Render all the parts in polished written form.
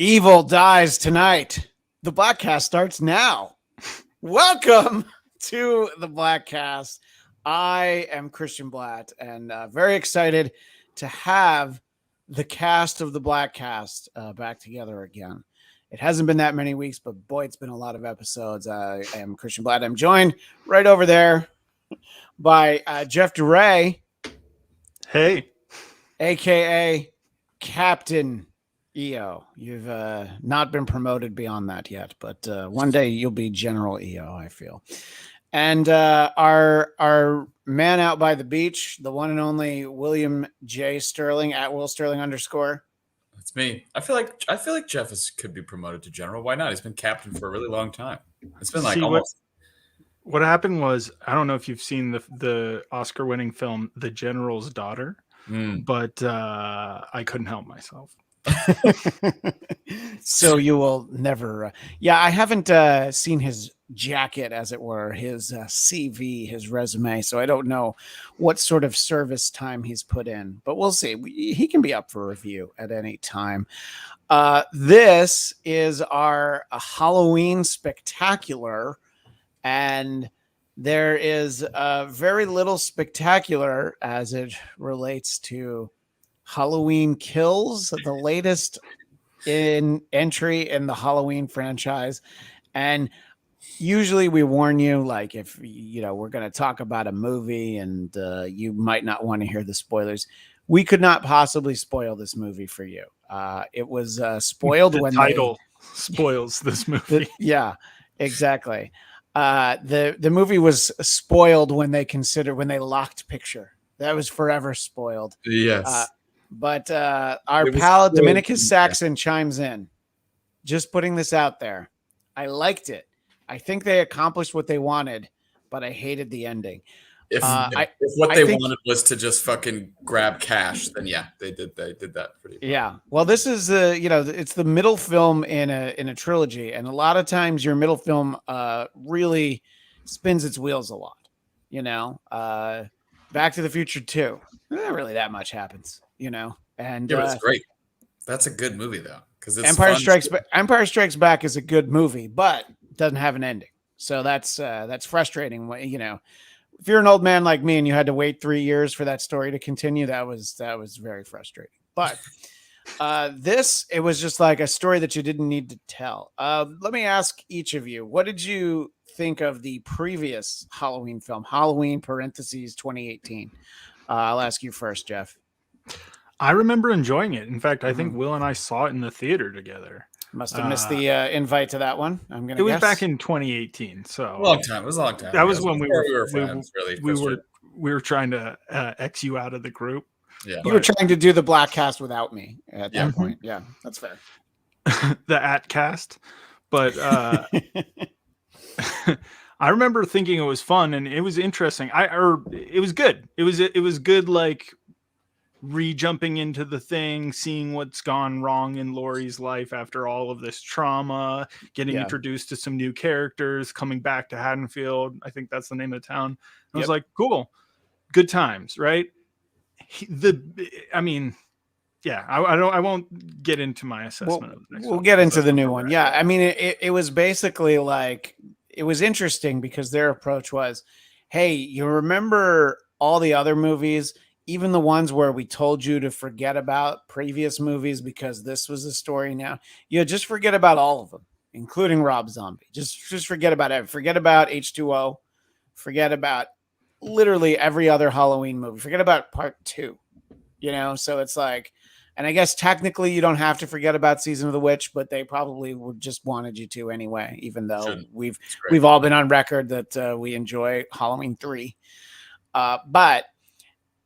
Evil dies tonight. The Bladtcast starts now. Welcome to the Bladtcast. I am Christian Blatt and very excited to have the cast of the Bladtcast back together again. It hasn't been that many weeks, but boy, it's been a lot of episodes. I am Christian Blatt. I'm joined right over there by Jeff DeRay. Hey. A.K.A. Captain EO. You've not been promoted beyond that yet, but one day you'll be General EO, I feel. And our man out by the beach, the one and only William J. Starling at Will Starling _. That's me. I feel like Jeff could be promoted to general. Why not? He's been captain for a really long time. It's been like almost. What happened was, I don't know if you've seen the Oscar-winning film The General's Daughter, but I couldn't help myself. So you will never. I haven't seen his jacket, as it were, his CV, his resume. So I don't know what sort of service time he's put in, but we'll see. He can be up for review at any time. This is our Halloween spectacular, and there is very little spectacular as it relates to Halloween Kills, the latest entry in the Halloween franchise. And usually we warn you, like, if we're going to talk about a movie and you might not want to hear the spoilers. We could not possibly spoil this movie for you. It was spoiled when the title spoils this movie. Yeah, exactly. The movie was spoiled when they locked picture. That was forever spoiled. Yes. But our pal Dominicus Saxon chimes in. Just putting this out there. I liked it. I think they accomplished what they wanted, but I hated the ending. If what they wanted was to just fucking grab cash, then yeah, they did that pretty well. Yeah. Well, this is it's the middle film in a trilogy, and a lot of times your middle film really spins its wheels a lot. Back to the Future 2. Not really that much happens, and it was great. That's a good movie though, because Empire Strikes Back is a good movie, but doesn't have an ending. So that's frustrating. If you're an old man like me and you had to wait 3 years for that story to continue, that was very frustrating. But it was just like a story that you didn't need to tell. Let me ask each of you, what did you think of the previous Halloween film, Halloween (2018)? I'll ask you first, Jeff. I remember enjoying it. In fact, I think Will and I saw it in the theater together. Must have missed the invite to that one. I'm gonna. It was back in 2018. So a long time. It was a long time. That was when we were friends. Really, we were trying to X you out of the group. Yeah, you were trying to do the Bladtcast without me at that point. Yeah, that's fair. The @cast, but I remember thinking it was fun and it was interesting. It was good. It was good, like re-jumping into the thing, seeing what's gone wrong in Laurie's life after all of this trauma, getting introduced to some new characters, coming back to Haddonfield. I think that's the name of the town. I was like, cool, good times, right? I won't get into my assessment of the next one. We'll get into the new one. Yeah, I mean, it was basically like, it was interesting because their approach was, hey, you remember all the other movies, even the ones where we told you to forget about previous movies because this was the story now. Just forget about all of them, including Rob Zombie. Just forget about it. Forget about H2O. Forget about literally every other Halloween movie. Forget about part 2. So it's like, and I guess technically you don't have to forget about Season of the Witch, but they probably would just wanted you to anyway, even though we've all been on record that we enjoy Halloween 3. But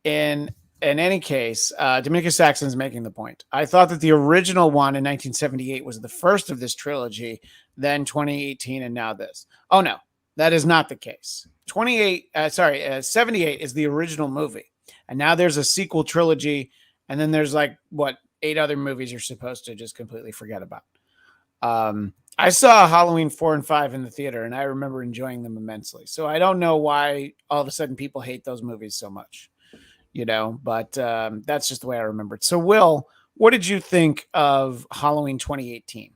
in any case, Dominicus Saxon's making the point. I thought that the original one in 1978 was the first of this trilogy, then 2018, and now this. Oh no, that is not the case. 78 is the original movie, and now there's a sequel trilogy, and then there's 8 other movies you're supposed to just completely forget about. I saw Halloween 4 and 5 in the theater, and I remember enjoying them immensely. So I don't know why all of a sudden people hate those movies so much. But that's just the way I remember it. So Will, What did you think of Halloween 2018?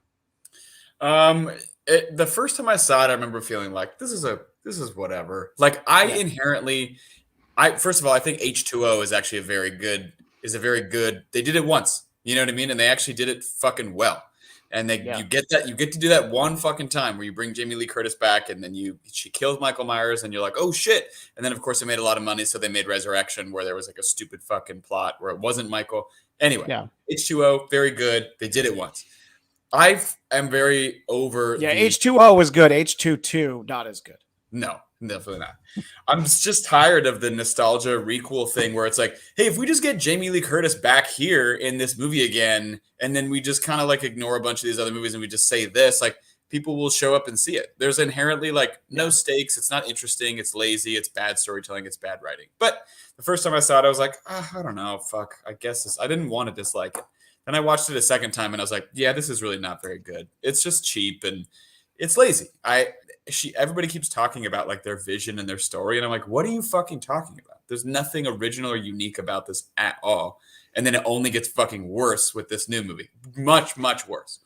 The first time I saw it, I remember feeling like this is whatever. Like I Yeah. inherently, I first of all, I think H2O is actually a very good. They did it once, you know what I mean, and they actually did it fucking well. And Yeah. you get to do that one fucking time where you bring Jamie Lee Curtis back, and then she kills Michael Myers, and you're like, oh shit. And then of course they made a lot of money, so they made Resurrection, where there was like a stupid fucking plot where it wasn't Michael. Anyway, Yeah. H2O, very good. They did it once. I am very over Yeah. the H2O was good. H22, not as good. no, definitely not. I'm just tired of the nostalgia requel thing where it's like, hey, if we just get Jamie Lee Curtis back here in this movie again, and then we just kind of like ignore a bunch of these other movies and we just say this, like people will show up and see it. There's inherently like no stakes. It's not interesting. It's lazy. It's bad storytelling. It's bad writing. But the first time I saw it, I was like, I don't know. Fuck. I guess I didn't want to dislike it. Then I watched it a second time and I was like, yeah, this is really not very good. It's just cheap and it's lazy. Everybody keeps talking about like their vision and their story, and I'm like, what are you fucking talking about? There's nothing original or unique about this at all. And then it only gets fucking worse with this new movie. Much, much worse.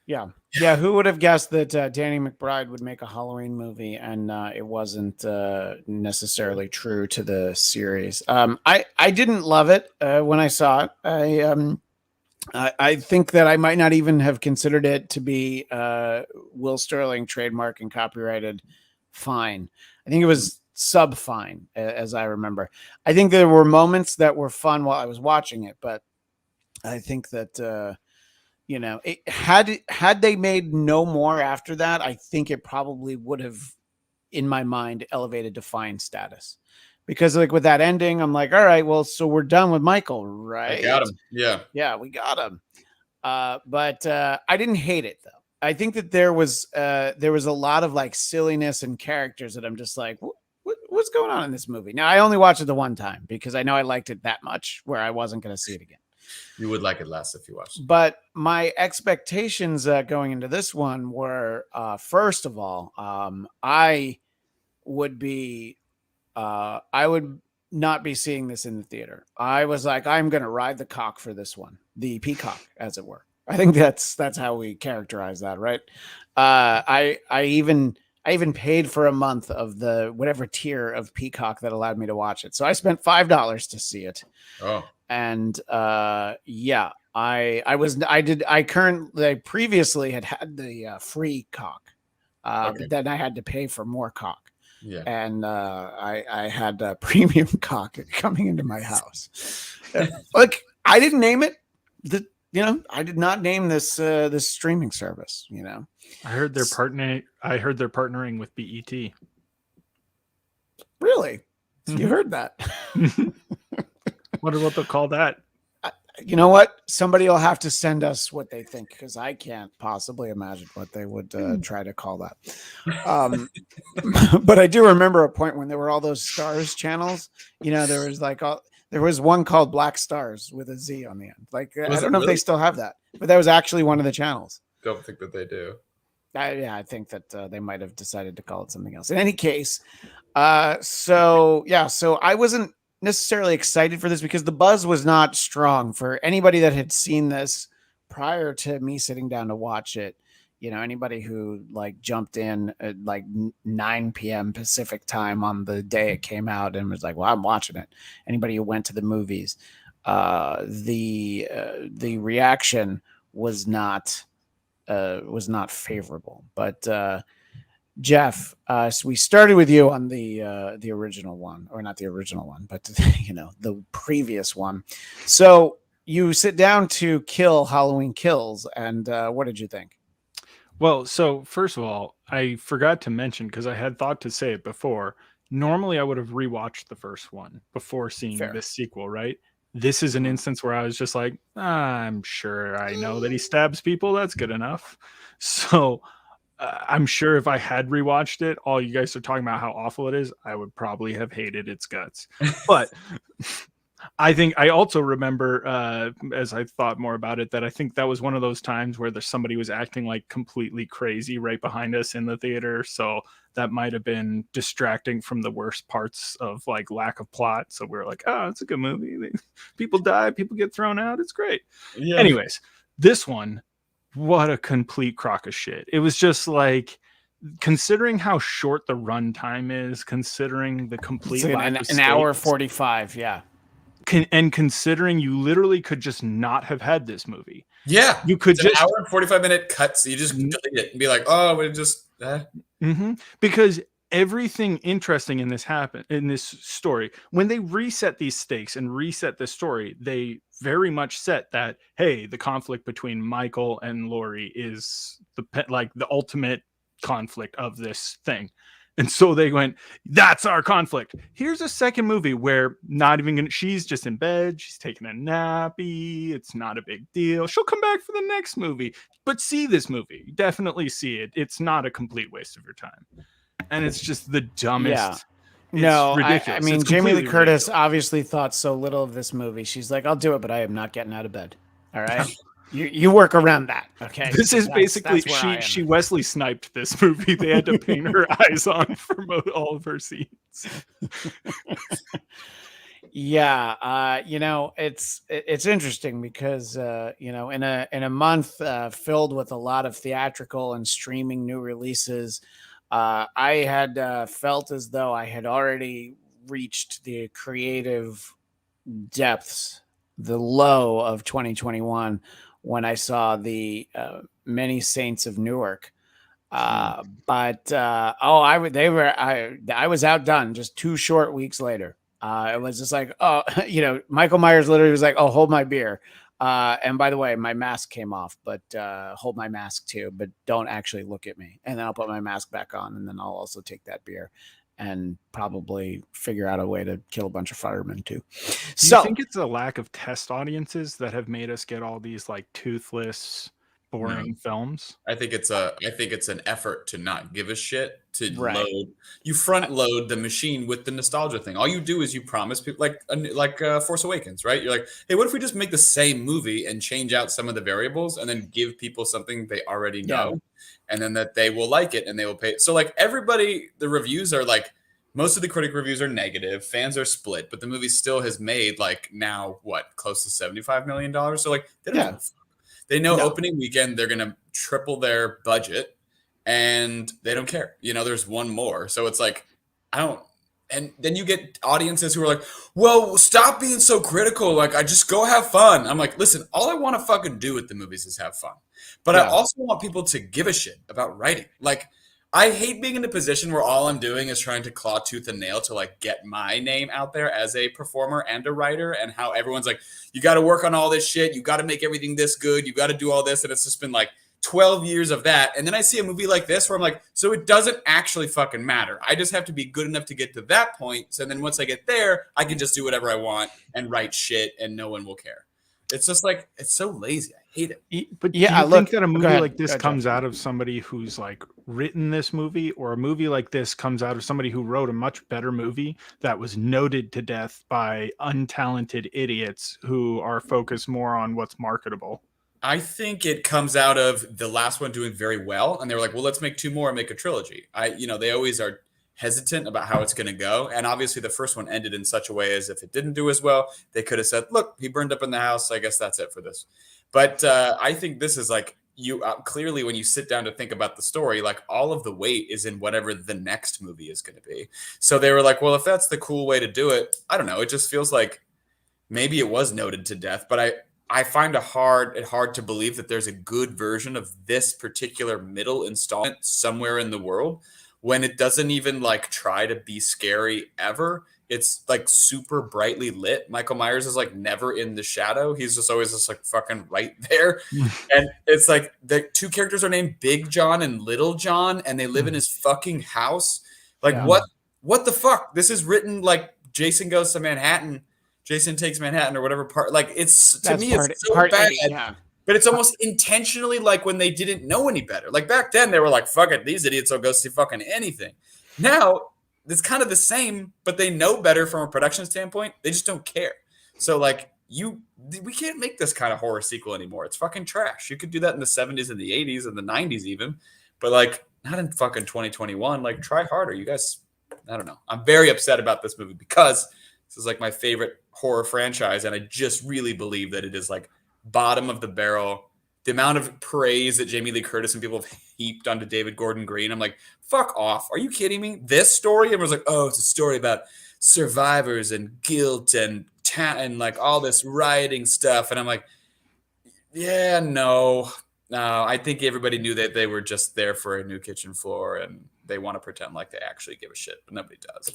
Yeah. Yeah. Who would have guessed that Danny McBride would make a Halloween movie and it wasn't necessarily true to the series? I didn't love it when I saw it. I think that I might not even have considered it to be Will Sterling trademark and copyrighted fine. I think it was sub fine, as I remember. I think there were moments that were fun while I was watching it, but I think that had they made no more after that, I think it probably would have, in my mind, elevated to fine status. Because like with that ending, I'm like, all right, well, so we're done with Michael, right? I got him. Yeah. Yeah, we got him. But I didn't hate it though. I think that there was a lot of like silliness and characters that I'm just like, what's going on in this movie? Now I only watched it the one time because I know I liked it that much where I wasn't going to see it again. You would like it less if you watched it. But my expectations going into this one were, first of all, I would not be seeing this in the theater. I was like, I'm going to ride the cock for this one, the peacock, as it were. I think that's how we characterize that, right? I even paid for a month of the whatever tier of Peacock that allowed me to watch it. So I spent $5 to see it. Oh, And yeah, I previously had the free cock, okay. but then I had to pay for more cock. Yeah. And I had a premium cock coming into my house. Like I didn't name it. I did not name this this streaming service. I heard they're partnering with BET. Really? Mm-hmm. You heard that? Wonder what they'll call that. You know what? Somebody will have to send us what they think because I can't possibly imagine what they would try to call that. But I do remember a point when there were all those stars channels. There was one called Black Stars with a Z on the end. Like I don't know if they still have that, but that was actually one of the channels. Don't think that they do. I think that they might have decided to call it something else. In any case, so I wasn't necessarily excited for this because the buzz was not strong for anybody that had seen this prior to me sitting down to watch it. Anybody who like jumped in at like 9 p.m. Pacific time on the day it came out and was like, well, I'm watching it. Anybody who went to the movies, the reaction was not favorable. But Jeff, so we started with you on the original one, or not the original one, but the previous one. So you sit down to kill Halloween Kills, and what did you think? Well, so first of all, I forgot to mention because I had thought to say it before. Normally, I would have rewatched the first one before seeing this sequel, right? This is an instance where I was just like, I'm sure I know that he stabs people. That's good enough. So I'm sure if I had rewatched it, all you guys are talking about how awful it is, I would probably have hated its guts. But I also remember, as I thought more about it, that I think that was one of those times where somebody was acting like completely crazy right behind us in the theater. So that might have been distracting from the worst parts of like lack of plot. So we are like, oh, it's a good movie. People die, people get thrown out. It's great. Yeah. Anyways, this one, what a complete crock of shit. It was just like, considering how short the runtime is, considering the complete It's like lack of an hour stakes, 45. Yeah. and considering you literally could just not have had this movie. Yeah. You could It's just an hour and 45-minute cuts. You just delete it and be like, oh, we just because everything interesting in this story, when they reset these stakes and reset the story, they very much set that, hey, the conflict between Michael and Laurie is the ultimate conflict of this thing. And so they went, that's our conflict. Here's a second movie where she's just in bed, she's taking a nappy, it's not a big deal. She'll come back for the next movie. But see this movie. Definitely see it. It's not a complete waste of your time. And it's just the dumbest. Yeah. No, it's ridiculous. I mean, It's Jamie Lee completely Curtis ridiculous. obviously thought so little of this movie. She's like, I'll do it, but I am not getting out of bed. All right. You work around that. Okay. This is basically that's where I am. she Wesley sniped this movie. They had to paint her eyes on for all of her scenes. Yeah, it's interesting because in a month filled with a lot of theatrical and streaming new releases, I had felt as though I had already reached the creative depths, the low of 2021 when I saw the Many Saints of Newark. I was outdone just 2 short weeks later. It was just like, oh, Michael Myers literally was like, oh, hold my beer. And by the way, my mask came off, but hold my mask too, but don't actually look at me. And then I'll put my mask back on, and then I'll also take that beer and probably figure out a way to kill a bunch of firemen too. Do you think it's a lack of test audiences that have made us get all these like toothless, boring films? I think it's an effort to not give a shit, to Right. you front load the machine with the nostalgia thing. All you do is you promise people like Force Awakens, right? You're like, hey, what if we just make the same movie and change out some of the variables and then give people something they already know, and then that they will like it and they will pay. So like everybody, the reviews are like, most of the critic reviews are negative, fans are split, but the movie still has made like now close to $75 million. So like they don't give a fuck. They know opening weekend, they're going to triple their budget and they don't care. There's one more. So it's like, and then you get audiences who are like, well, stop being so critical. Like, I just go have fun. I'm like, listen, all I want to fucking do with the movies is have fun. But I also want people to give a shit about writing. Like, I hate being in a position where all I'm doing is trying to claw tooth and nail to like get my name out there as a performer and a writer, and how everyone's like, you got to work on all this shit. You got to make everything this good. You got to do all this. And it's just been like 12 years of that. And then I see a movie like this where I'm like, so it doesn't actually fucking matter. I just have to be good enough to get to that point. So then once I get there, I can just do whatever I want and write shit and no one will care. It's just like, it's so lazy. I hate it. But do you think that a movie like this comes out of somebody who's like written this movie, or a movie like this comes out of somebody who wrote a much better movie that was noted to death by untalented idiots who are focused more on what's marketable? I think it comes out of the last one doing very well, and they were like, well, let's make 2 more and make a trilogy. They always are hesitant about how it's going to go. And obviously the first one ended in such a way as if it didn't do as well, they could have said, look, he burned up in the house. I guess that's it for this. But I think this is like, you clearly, when you sit down to think about the story, like all of the weight is in whatever the next movie is going to be. So they were like, well, if that's the cool way to do it, I don't know. It just feels like maybe it was noted to death, but I find it hard to believe that there's a good version of this particular middle installment somewhere in the world when it doesn't even like try to be scary ever. It's like super brightly lit. Michael Myers is like never in the shadow. He's just always just like fucking right there. And it's like the 2 characters are named Big John and Little John, and they live in his fucking house. Like what the fuck? This is written like Jason Goes to Manhattan. Jason Takes Manhattan or whatever part. Like it's to me, it's so bad. But it's almost intentionally like when they didn't know any better. Like back then, they were like, fuck it, these idiots will go see fucking anything. Now, it's kind of the same, but they know better from a production standpoint. They just don't care. So like we can't make this kind of horror sequel anymore. It's fucking trash. You could do that in the 70s and the 80s and the 90s even, but like not in fucking 2021. Like try harder. You guys, I don't know. I'm very upset about this movie because this is like my favorite horror franchise, and I just really believe that it is like bottom of the barrel. The amount of praise that Jamie Lee Curtis and people have heaped onto David Gordon Green, I'm like, fuck off. Are you kidding me? This story? Everyone's like, oh, it's a story about survivors and guilt and like all this rioting stuff. And I'm like, yeah, no. I think everybody knew that they were just there for a new kitchen floor and they want to pretend like they actually give a shit, but nobody does.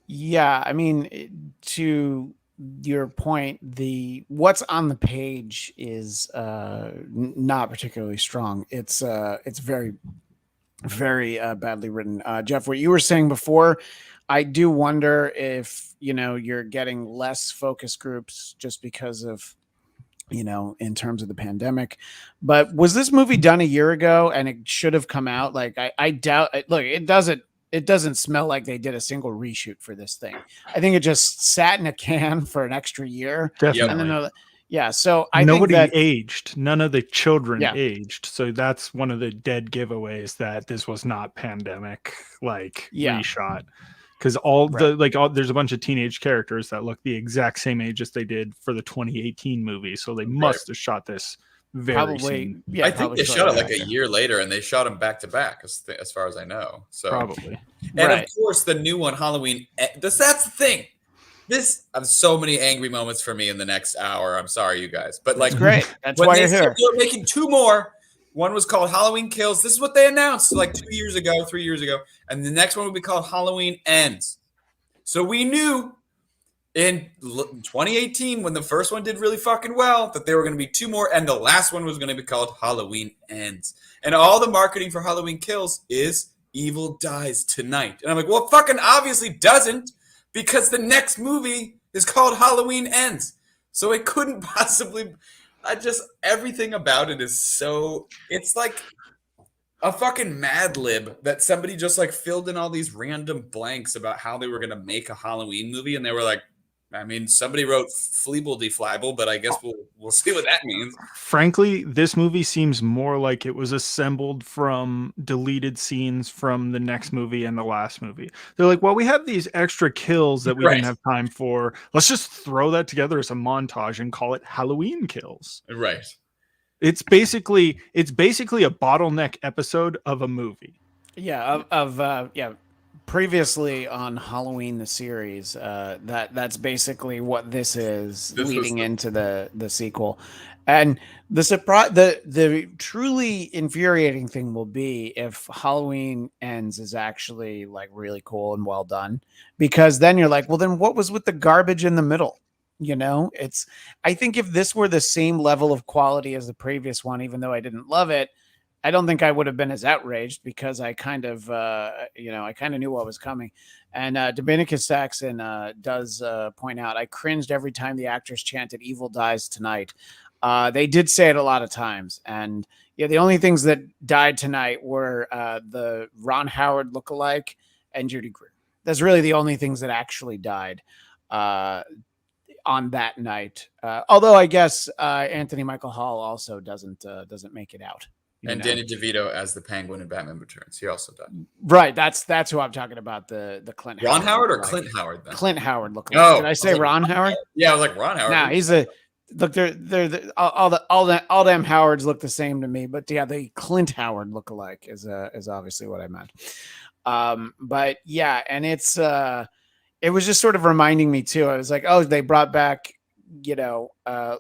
Yeah, I mean, to your point, the what's on the page is not particularly strong. It's very very badly written. Jeff, what you were saying before, I do wonder if you're getting less focus groups just because of in terms of the pandemic. But was this movie done a year ago and it should have come out? Like I doubt. Look, it doesn't smell like they did a single reshoot for this thing. I think it just sat in a can for an extra year. Definitely. And then, yeah. So I Nobody think that aged. None of the children Yeah. aged. So that's one of the dead giveaways that this was not pandemic Yeah. reshot. Because there's a bunch of teenage characters that look the exact same age as they did for the 2018 movie. So they must have shot this very probably soon. yeah. I think probably they shot it like shortly a year later, and they shot them back to back, as far as I know. So Probably. and Right. of course, the new one, Halloween. That's the thing. This have so many angry moments for me in the next hour. I'm sorry, you guys, but like, That's great. That's when why they you're said here. they were making two more. One was called Halloween Kills. This is what they announced like 2 years ago, 3 years ago, and the next one would be called Halloween Ends. So we knew in 2018, when the first one did really fucking well, that there were going to be two more, and the last one was going to be called Halloween Ends. And all the marketing for Halloween Kills is Evil Dies Tonight. And I'm like, well, it fucking obviously doesn't, because the next movie is called Halloween Ends. So it couldn't possibly. Everything about it is so. It's like a fucking Mad Lib that somebody just like filled in all these random blanks about how they were going to make a Halloween movie, and they were like, I mean, somebody wrote Fleeble Deflable, but I guess we'll see what that means. Frankly, this movie seems more like it was assembled from deleted scenes from the next movie and the last movie. They're like, well, we have these extra kills that we Right. didn't have time for. Let's just throw that together as a montage and call it Halloween Kills. Right. It's basically a bottleneck episode of a movie. Yeah, previously on Halloween the series, that's basically what this is leading into the sequel. And the surprise, the truly infuriating thing will be if Halloween Ends is actually like really cool and well done, because then you're like, well, then what was with the garbage in the middle? I think if this were the same level of quality as the previous one, even though I didn't love it, I don't think I would have been as outraged, because I kind of, I kind of knew what was coming. And Dominicus Saxon does point out, I cringed every time the actors chanted "Evil Dies Tonight." They did say it a lot of times, and yeah, the only things that died tonight were the Ron Howard lookalike and Judy Greer. That's really the only things that actually died on that night. Although I guess Anthony Michael Hall also doesn't make it out. And Danny DeVito as the Penguin in Batman Returns. He also died. Right. That's who I'm talking about. The Clint Ron Howard or lookalike. Clint Howard? Then? Clint Howard lookalike. Oh, Did I say Ron Howard? Yeah, I was like Ron Howard. Nah, he's a look. They're all them Howards look the same to me. But yeah, the Clint Howard lookalike is obviously what I meant. But yeah, and it was just sort of reminding me too. I was like, oh, they brought back,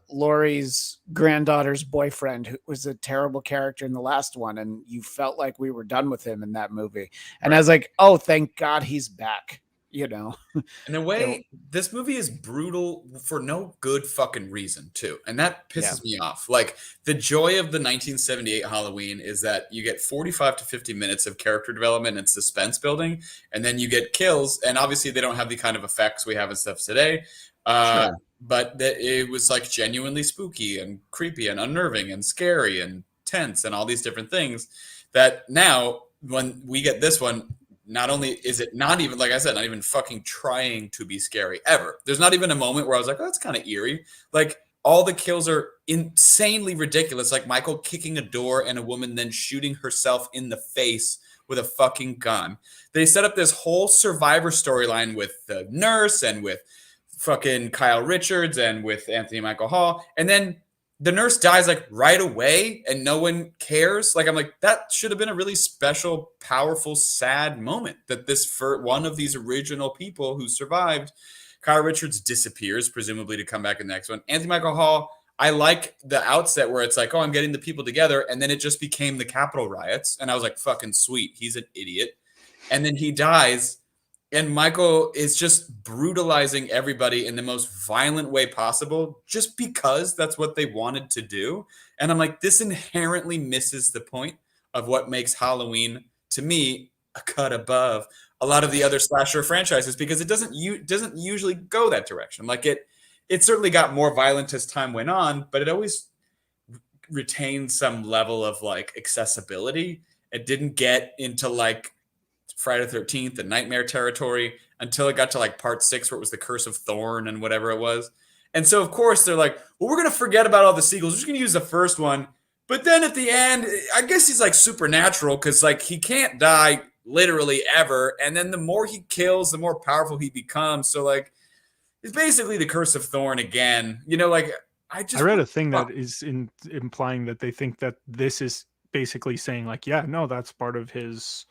Laurie's granddaughter's boyfriend, who was a terrible character in the last one, and you felt like we were done with him in that movie. And I was like, oh, thank God he's back. In a way, this movie is brutal for no good fucking reason too, and that pisses me off. Like, the joy of the 1978 Halloween is that you get 45 to 50 minutes of character development and suspense building, and then you get kills. And obviously, they don't have the kind of effects we have and stuff today. Sure. But it was like genuinely spooky and creepy and unnerving and scary and tense and all these different things that now, when we get this one, not only is it not even, like I said, not even fucking trying to be scary ever. There's not even a moment where I was like, oh, that's kind of eerie. Like, all the kills are insanely ridiculous. Like Michael kicking a door and a woman then shooting herself in the face with a fucking gun. They set up this whole Survivor storyline with the nurse and with fucking Kyle Richards and with Anthony Michael Hall. And then the nurse dies like right away and no one cares. Like, I'm like, that should have been a really special, powerful, sad moment that this, for one of these original people who survived, Kyle Richards disappears, presumably to come back in the next one. Anthony Michael Hall, I like the outset where it's like, oh, I'm getting the people together. And then it just became the Capitol riots. And I was like, fucking sweet. He's an idiot. And then he dies. And Michael is just brutalizing everybody in the most violent way possible just because that's what they wanted to do. And I'm like, this inherently misses the point of what makes Halloween, to me, a cut above a lot of the other slasher franchises, because it doesn't usually go that direction. Like it certainly got more violent as time went on, but it always retained some level of like accessibility. It didn't get into like Friday the 13th and Nightmare territory until it got to like part 6 where it was the Curse of Thorn and whatever it was. And so of course they're like, well, we're going to forget about all the sequels. We're just going to use the first one. But then at the end, I guess he's like supernatural because like he can't die literally ever. And then the more he kills, the more powerful he becomes. So like it's basically the Curse of Thorn again. You know, like I read a thing that is implying that they think that this is basically saying like, yeah, no, that's part of his.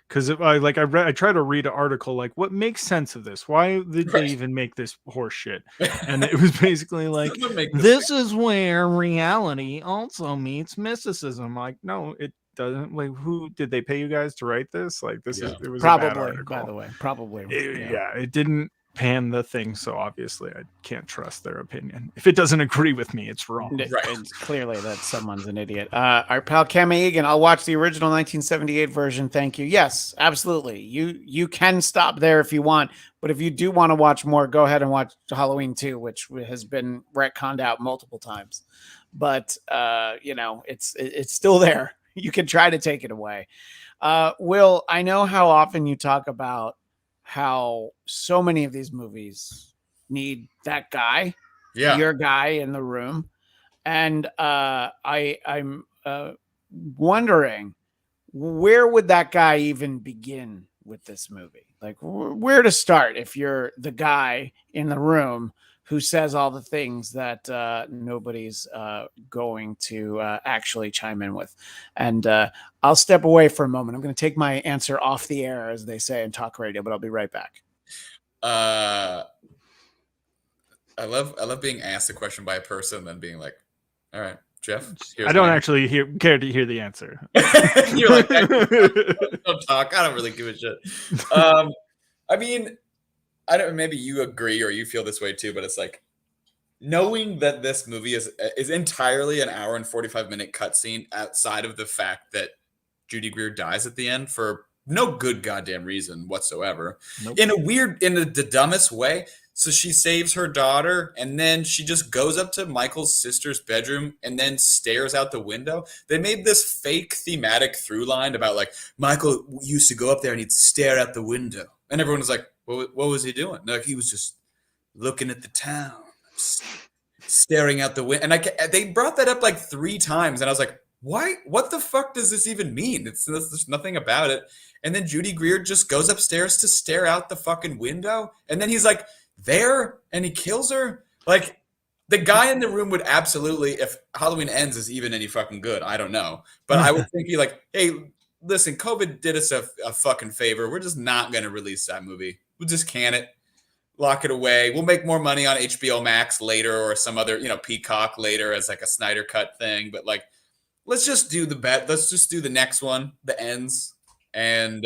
Because I try to read an article like, what makes sense of this? Why did they even make this horse shit? And it was basically like, this is where reality also meets mysticism. Like, no, it doesn't. Like, who did they pay you guys to write this? Like, this is, it was probably a bad article. by the way, probably. It didn't pan the thing, so obviously I can't trust their opinion. If it doesn't agree with me, it's wrong. It's clearly that someone's an idiot. Our pal Cam Egan, I'll watch the original 1978 version. Thank you. Yes, absolutely. You can stop there if you want, but if you do want to watch more, go ahead and watch Halloween 2, which has been retconned out multiple times. But it's still there. You can try to take it away. Will, I know how often you talk about how so many of these movies need that guy, your guy in the room. And I'm wondering, where would that guy even begin with this movie? Like, where to start if you're the guy in the room who says all the things that nobody's going to actually chime in with. And I'll step away for a moment. I'm going to take my answer off the air, as they say in talk radio, but I'll be right back. I love being asked a question by a person and then being like, all right, Jeff. I don't actually care to hear the answer. You're like, don't talk. I don't really give a shit. I mean, I don't. Maybe you agree or you feel this way too, but it's like knowing that this movie is entirely an hour and 45-minute cutscene outside of the fact that Judy Greer dies at the end for no good goddamn reason whatsoever. Nope. In the dumbest way. So she saves her daughter and then she just goes up to Michael's sister's bedroom and then stares out the window. They made this fake thematic through line about like Michael used to go up there and he'd stare out the window. And everyone was like, what was he doing? Like, he was just looking at the town, staring out the window. And they brought that up like 3 times. And I was like, why? What the fuck does this even mean? There's nothing about it. And then Judy Greer just goes upstairs to stare out the fucking window. And then he's like there and he kills her. Like, the guy in the room would absolutely, if Halloween Ends is even any fucking good, I don't know. But I would think, be like, hey, listen, COVID did us a fucking favor. We're just not going to release that movie. We'll just can it, lock it away. We'll make more money on HBO Max later or some other, Peacock later as like a Snyder Cut thing. But like, let's just do let's just do the next one, The Ends, and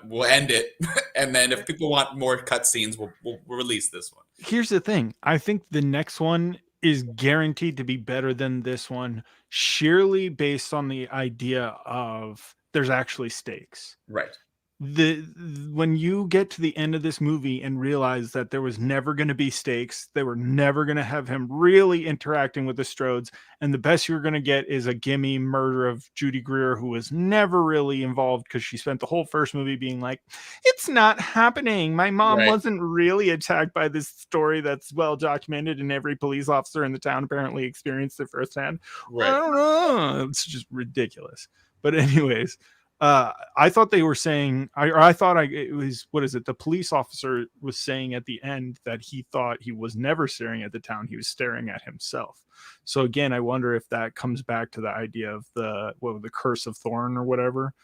we'll end it. And then if people want more cutscenes, we'll release this one. Here's the thing. I think the next one is guaranteed to be better than this one, sheerly based on the idea of there's actually stakes. Right. when you get to the end of this movie and realize that there was never going to be stakes, they were never going to have him really interacting with the Strodes, and the best you're going to get is a gimme murder of Judy Greer, who was never really involved because she spent the whole first movie being like, it's not happening, my mom Right. wasn't really attacked by this story that's well documented and every police officer in the town apparently experienced it firsthand. I Right. don't know, it's just ridiculous. But anyways, I thought they were saying, I thought it was, what is it? The police officer was saying at the end that he thought he was never staring at the town. He was staring at himself. So again, I wonder if that comes back to the idea of the curse of Thorn or whatever.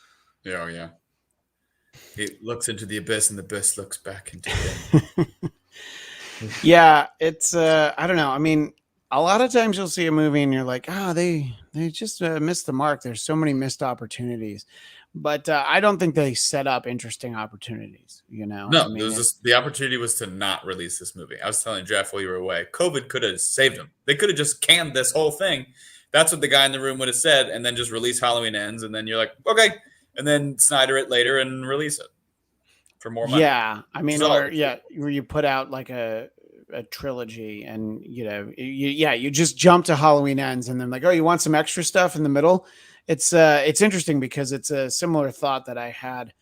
Yeah, yeah. He looks into the abyss and the abyss looks back into him. Yeah, it's I don't know. I mean, a lot of times you'll see a movie and you're like, oh, they just missed the mark. There's so many missed opportunities, but I don't think they set up interesting opportunities. No, I mean, the opportunity was to not release this movie. I was telling Jeff while you were away, COVID could have saved them. They could have just canned this whole thing. That's what the guy in the room would have said, and then just release Halloween Ends, and then you're like, okay, and then Snyder it later and release it for more money. yeah, I mean, So- where you put out like a trilogy, and you just jump to Halloween Ends, and then like, oh, you want some extra stuff in the middle? It's interesting because it's a similar thought that I had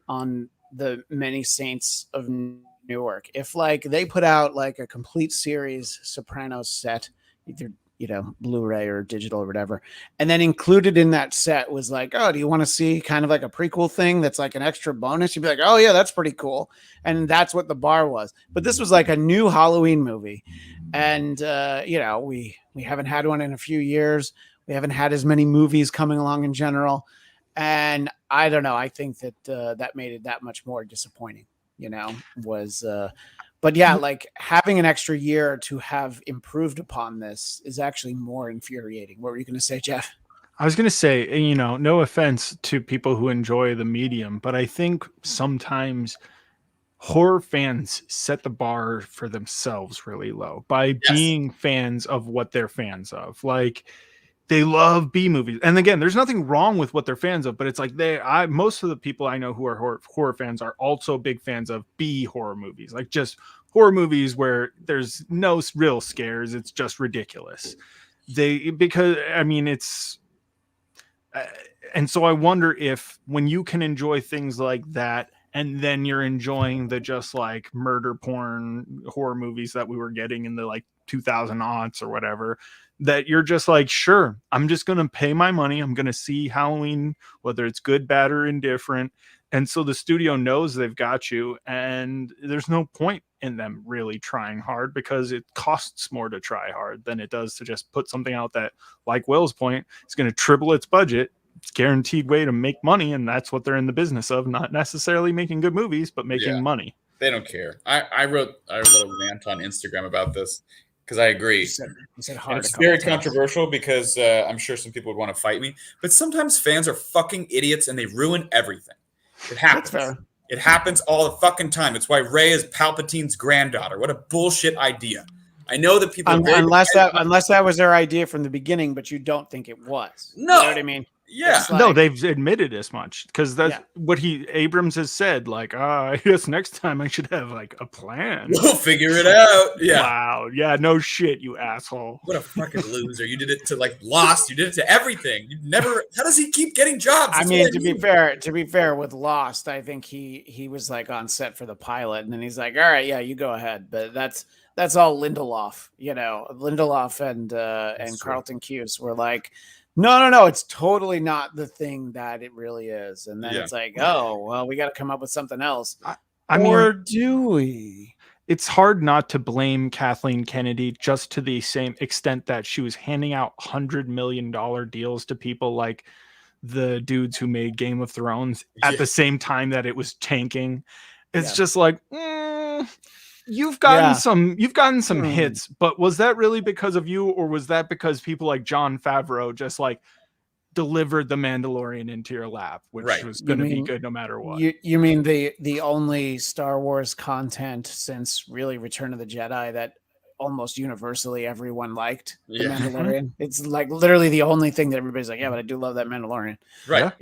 on the Many Saints of Newark. If like they put out like a complete series Sopranos set, either Blu-ray or digital or whatever, and then included in that set was like, oh, do you want to see kind of like a prequel thing that's like an extra bonus? You'd be like, oh yeah, that's pretty cool. And that's what the bar was. But this was like a new Halloween movie, and we haven't had one in a few years. We haven't had as many movies coming along in general, and I don't know, I think that that made it that much more disappointing. But yeah, like having an extra year to have improved upon this is actually more infuriating. What were you going to say, Jeff? I was going to say, no offense to people who enjoy the medium, but I think sometimes horror fans set the bar for themselves really low by being fans of what they're fans of. Like, they love B movies. And again, there's nothing wrong with what they're fans of, but it's like most of the people I know who are horror fans are also big fans of B horror movies, like just horror movies where there's no real scares. It's just ridiculous. And so I wonder if when you can enjoy things like that, and then you're enjoying the just like murder porn horror movies that we were getting in the like 2000 aughts or whatever, that you're just like, sure, I'm just going to pay my money. I'm going to see Halloween, whether it's good, bad, or indifferent. And so the studio knows they've got you, and there's no point in them really trying hard because it costs more to try hard than it does to just put something out that, like Will's point, is going to triple its budget. It's a guaranteed way to make money, and that's what they're in the business of, not necessarily making good movies, but making money. They don't care. I wrote a rant on Instagram about this because I agree. You said hard. It's very controversial because I'm sure some people would want to fight me, but sometimes fans are fucking idiots and they ruin everything. It happens. That's fair. It happens all the fucking time. It's why Rey is Palpatine's granddaughter. What a bullshit idea. I know that people unless that was their idea from the beginning, but you don't think it was. No. You know what I mean? Yeah. No, they've admitted as much because that's what Abrams has said. Like, I guess next time I should have like a plan. We'll figure it out. Yeah. Wow. Yeah. No shit, you asshole. What a fucking loser. You did it to like Lost. You did it to everything. You never. How does he keep getting jobs? I mean, to be fair with Lost, I think he was like on set for the pilot, and then he's like, all right, yeah, you go ahead. But that's all Lindelof. Lindelof and Carlton Cuse were like, no, it's totally not the thing that it really is. And then it's like, oh, well, we got to come up with something else. Or do we? It's hard not to blame Kathleen Kennedy just to the same extent that she was handing out $100 million deals to people like the dudes who made Game of Thrones at the same time that it was tanking. It's just like, you've gotten some hits, but was that really because of you, or was that because people like Jon Favreau just like delivered The Mandalorian into your lap, which was going to be good no matter what? You mean the only Star Wars content since really Return of the Jedi that almost universally everyone liked? The Mandalorian. It's like literally the only thing that everybody's like, yeah, but I do love that Mandalorian. Right.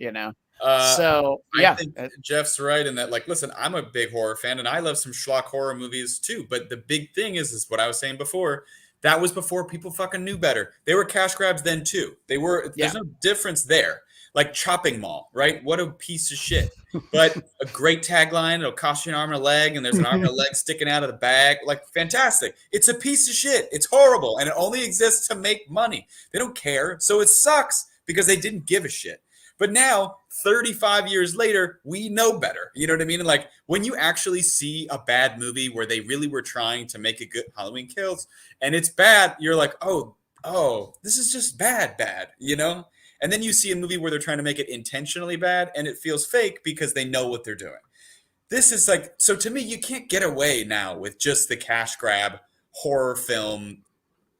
So I yeah, think Jeff's right in that, like, listen, I'm a big horror fan and I love some schlock horror movies too. But the big thing is what I was saying before. That was before people fucking knew better. They were cash grabs then too. There's no difference there. Like Chopping Mall, right? What a piece of shit. But a great tagline. It'll cost you an arm and a leg, and there's an arm and a leg sticking out of the bag. Like, fantastic. It's a piece of shit. It's horrible. And it only exists to make money. They don't care. So it sucks because they didn't give a shit. But now, 35 years later, we know better. You know what I mean? And like, when you actually see a bad movie where they really were trying to make a good Halloween Kills and it's bad, you're like, oh, this is just bad, you know? And then you see a movie where they're trying to make it intentionally bad and it feels fake because they know what they're doing. This is like, so to me, you can't get away now with just the cash grab horror film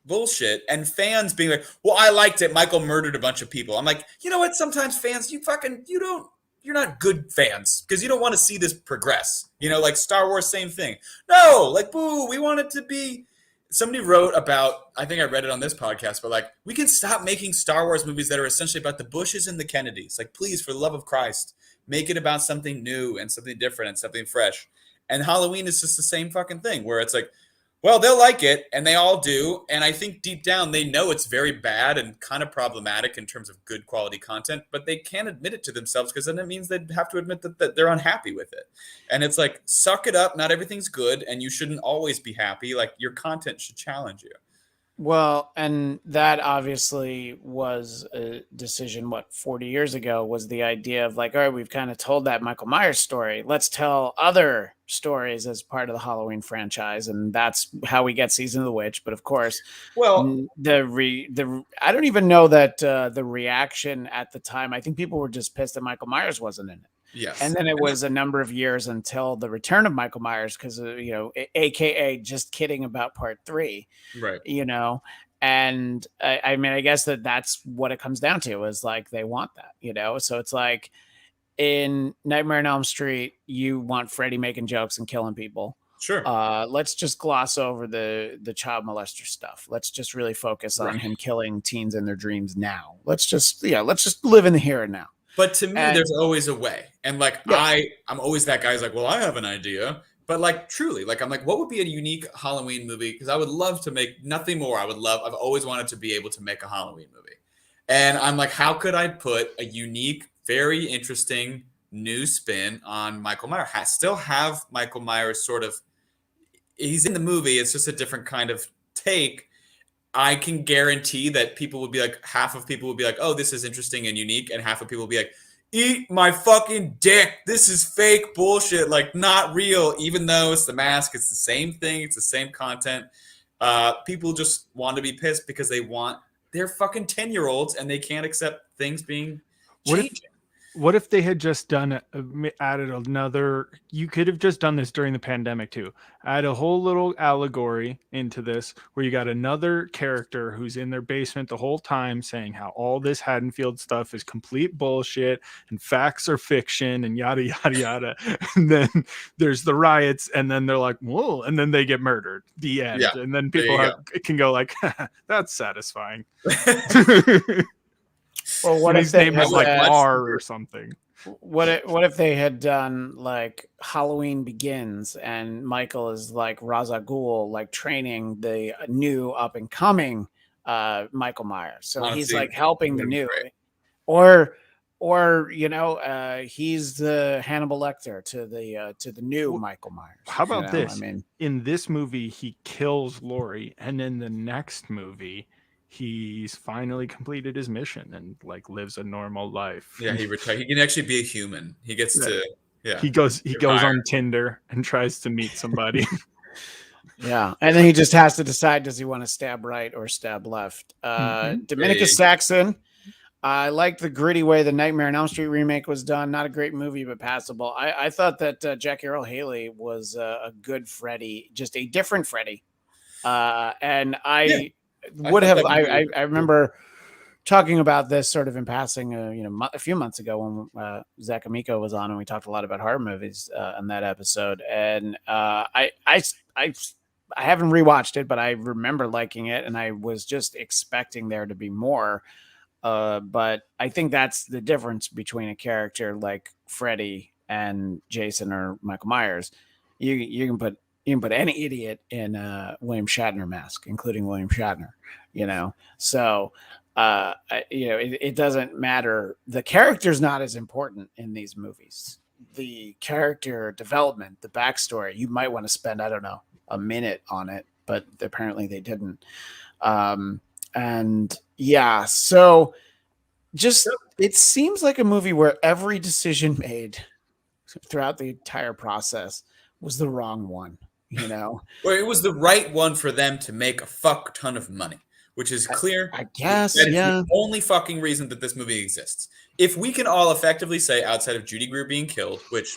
bullshit and fans being like, well, I liked it. Michael murdered a bunch of people. I'm like, you know what? Sometimes fans, you're not good fans because you don't want to see this progress. You know, like Star Wars, same thing. No, like, boo, we want it to be. Somebody wrote about, I think I read it on this podcast, but like, we can stop making Star Wars movies that are essentially about the Bushes and the Kennedys. Like, please, for the love of Christ, make it about something new and something different and something fresh. And Halloween is just the same fucking thing where it's like, well, they'll like it, and they all do. And I think deep down they know it's very bad and kind of problematic in terms of good quality content, but they can't admit it to themselves because then it means they'd have to admit that they're unhappy with it. And it's like, suck it up. Not everything's good, and you shouldn't always be happy. Like, your content should challenge you. well, and that obviously was a decision, 40 years ago, was the idea of like, all right, we've kind of told that Michael Myers story. Let's tell other stories as part of the Halloween franchise. And that's how we get Season of the Witch. But of course, Well, I don't even know that the reaction at the time, I think people were just pissed that Michael Myers wasn't in it. yes. And then it was a number of years until the return of Michael Myers, because, AKA just kidding about part 3. Right. And I mean, I guess that's what it comes down to, is like, they want that, so it's like in Nightmare on Elm Street, you want Freddy making jokes and killing people. Sure. Let's just gloss over the child molester stuff. Let's just really focus on him killing teens in their dreams now. Let's just live in the here and now. But to me, there's always a way. And like, I'm always that guy who's like, well, I have an idea. But like, truly, like, I'm like, what would be a unique Halloween movie? Because I would love to make nothing more. I've always wanted to be able to make a Halloween movie. And I'm like, how could I put a unique, very interesting new spin on Michael Myers? Still have Michael Myers sort of, he's in the movie. It's just a different kind of take. I can guarantee that people would be like, half of people would be like, oh, this is interesting and unique. And half of people would be like, eat my fucking dick. This is fake bullshit. Like, not real, even though it's the mask. It's the same thing. It's the same content. People just want to be pissed because they're fucking 10-year-olds and they can't accept things being changing. What if they had just added another? You could have just done this during the pandemic too. Add a whole little allegory into this where you got another character who's in their basement the whole time saying how all this Haddonfield stuff is complete bullshit and facts are fiction and yada, yada, yada. And then there's the riots and then they're like, whoa, and then they get murdered. The end. Yeah, and then people can go like, that's satisfying. Well, what if his name is like R or something? What if they had done like Halloween Begins and Michael is like Ra's al Ghul, like training the new up and coming Michael Myers. So he's like helping the new, or he's the Hannibal Lecter to the new Michael Myers. How about this? I mean, in this movie, he kills Laurie, and in the next movie, he's finally completed his mission and like lives a normal life. Yeah, he retired. He can actually be a human. He gets to. Yeah, he goes on Tinder and tries to meet somebody. Yeah, and then he just has to decide, does he want to stab right or stab left? Dominica Saxon. I like the gritty way the Nightmare on Elm Street remake was done. Not a great movie, but passable. I thought that Jackie Earle Haley was a good Freddy, just a different Freddy. And I remember talking about this sort of in passing, a few months ago when Zach Amico was on, and we talked a lot about horror movies in that episode. And I haven't rewatched it, but I remember liking it, and I was just expecting there to be more. But I think that's the difference between a character like Freddy and Jason or Michael Myers. You can put any idiot in a William Shatner mask, including William Shatner. So it doesn't matter. The character's not as important in these movies. The character development, the backstory, you might want to spend, I don't know, a minute on it, but apparently they didn't. And yeah, so just it seems like a movie where every decision made throughout the entire process was the wrong one, Well, it was the right one for them to make a fuck ton of money, which is clear. I guess, that is yeah. the only fucking reason that this movie exists. If we can all effectively say, outside of Judy Greer being killed, which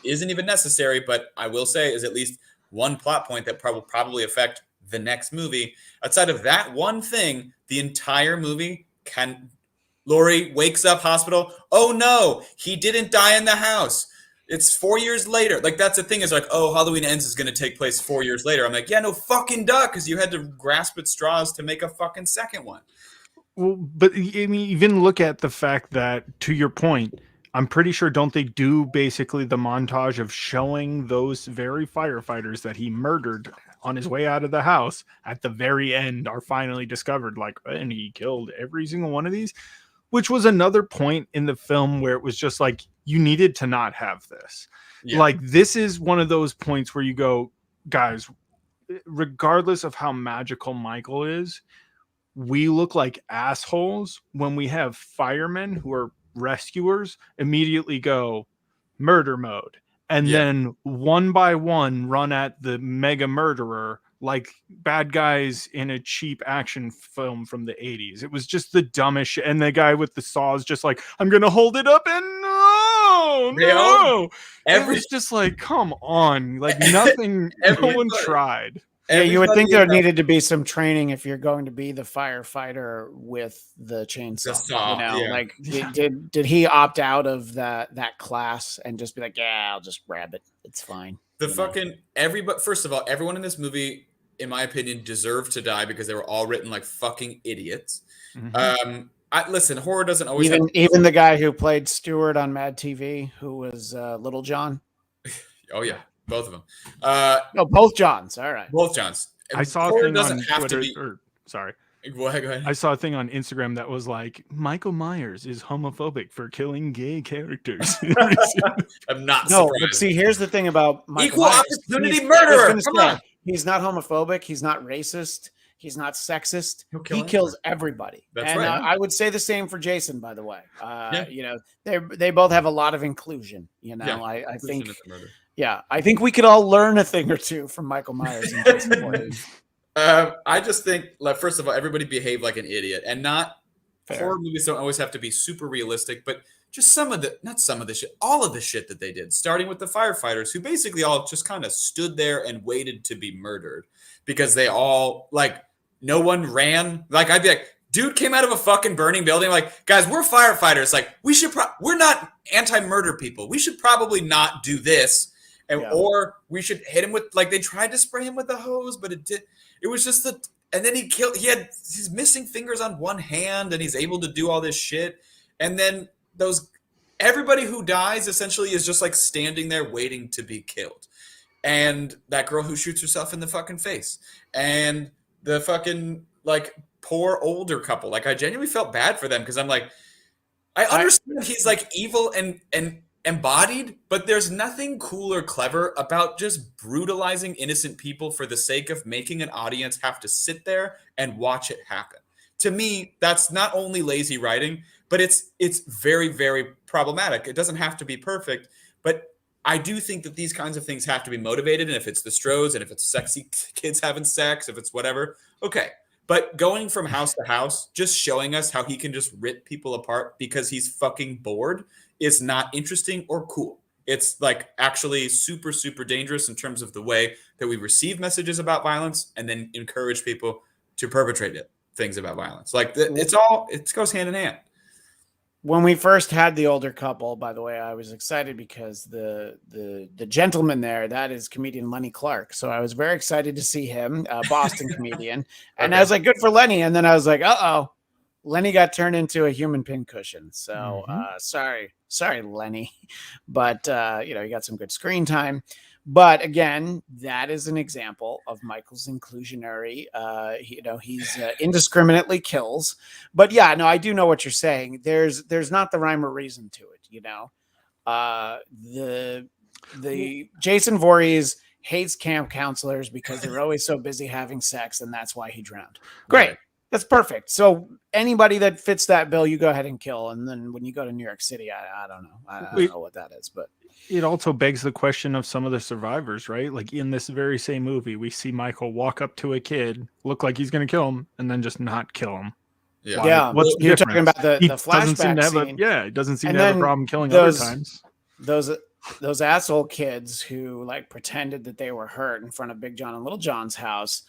isn't even necessary, but I will say is at least one plot point that probably affect the next movie. Outside of that one thing, the entire movie can. Laurie wakes up hospital. Oh no, he didn't die in the house. It's 4 years later. Like, that's the thing, is like, oh, Halloween Ends is going to take place 4 years later. I'm like, yeah, no fucking duh, because you had to grasp at straws to make a fucking second one. Well, but I mean, even look at the fact that, to your point, I'm pretty sure, don't they do basically the montage of showing those very firefighters that he murdered on his way out of the house at the very end are finally discovered, like, and he killed every single one of these, which was another point in the film where it was just like, you needed to not have this. Yeah. Like, this is one of those points where you go, guys, regardless of how magical Michael is, we look like assholes when we have firemen who are rescuers immediately go murder mode. And then one by one run at the mega murderer like bad guys in a cheap action film from the 80s. It was just the dumbest shit. And the guy with the saw is just like, I'm going to hold it up and no. It was just like, come on. Like, nothing, no one tried. Yeah, you would think there needed to be some training if you're going to be the firefighter with the chainsaw. The saw, like did he opt out of that class and just be like, yeah, I'll just grab it. It's fine. Everybody. First of all, everyone in this movie, in my opinion, deserved to die because they were all written like fucking idiots. Mm-hmm. Listen, horror doesn't always even the guy who played Stewart on Mad TV, who was Little John. Oh yeah. Both of them. No, both Johns. All right. Both Johns. I saw a thing on Twitter. Sorry. Go ahead. I saw a thing on Instagram that was like, Michael Myers is homophobic for killing gay characters. I'm not surprised. No, but see, here's the thing about Michael Equal Myers. opportunity murderer. Come on. He's not homophobic. He's not racist. He's not sexist. He kills everybody. That's right. I would say the same for Jason, by the way. They both have a lot of inclusion. I think. Yeah, I think we could all learn a thing or two from Michael Myers and Jason Voorhees. I just think, first of all, everybody behave like an idiot, and horror movies don't always have to be super realistic, but just all of the shit that they did, starting with the firefighters, who basically all just kind of stood there and waited to be murdered because they all, no one ran. I'd be like, dude came out of a fucking burning building. Like, guys, we're firefighters. Like, we're not anti-murder people. We should probably not do this. Or we should hit him with, they tried to spray him with the hose, but it was just and then he's missing fingers on one hand and he's able to do all this shit. And then everybody who dies essentially is just standing there waiting to be killed. And that girl who shoots herself in the fucking face and the fucking poor older couple. I genuinely felt bad for them because I'm like, I understand he's evil and embodied, but there's nothing cool or clever about just brutalizing innocent people for the sake of making an audience have to sit there and watch it happen. To me, that's not only lazy writing, but it's very, very problematic. It doesn't have to be perfect, but I do think that these kinds of things have to be motivated. And if it's the Strohs and if it's sexy kids having sex, if it's whatever, okay. But going from house to house, just showing us how he can just rip people apart because he's fucking bored is not interesting or cool. It's actually super, super dangerous in terms of the way that we receive messages about violence and then encourage people to perpetrate things about violence. It goes hand in hand. When we first had the older couple, by the way, I was excited because the gentleman there, that is comedian Lenny Clark. So I was very excited to see him, Boston comedian. And I was like, good for Lenny. And then I was like, uh-oh, Lenny got turned into a human pincushion. So sorry, Lenny, but you know, he got some good screen time. But again, that is an example of Michael's inclusionary. You know, he's indiscriminately kills. But yeah, no, I do know what you're saying. There's not the rhyme or reason to it. You know, the Jason Voorhees hates camp counselors because they're always so busy having sex, and that's why he drowned. Great. Right. That's perfect. So anybody that fits that bill, you go ahead and kill. And then when you go to New York City, I don't know. I don't know what that is, but it also begs the question of some of the survivors, right? Like in this very same movie, we see Michael walk up to a kid, look like he's going to kill him, and then just not kill him. Yeah. Yeah. What's the You're difference? talking about the Doesn't seem flashback to have scene. it doesn't seem And to have a then problem killing those- other times. Those asshole kids who like pretended that they were hurt in front of Big John and Little John's house.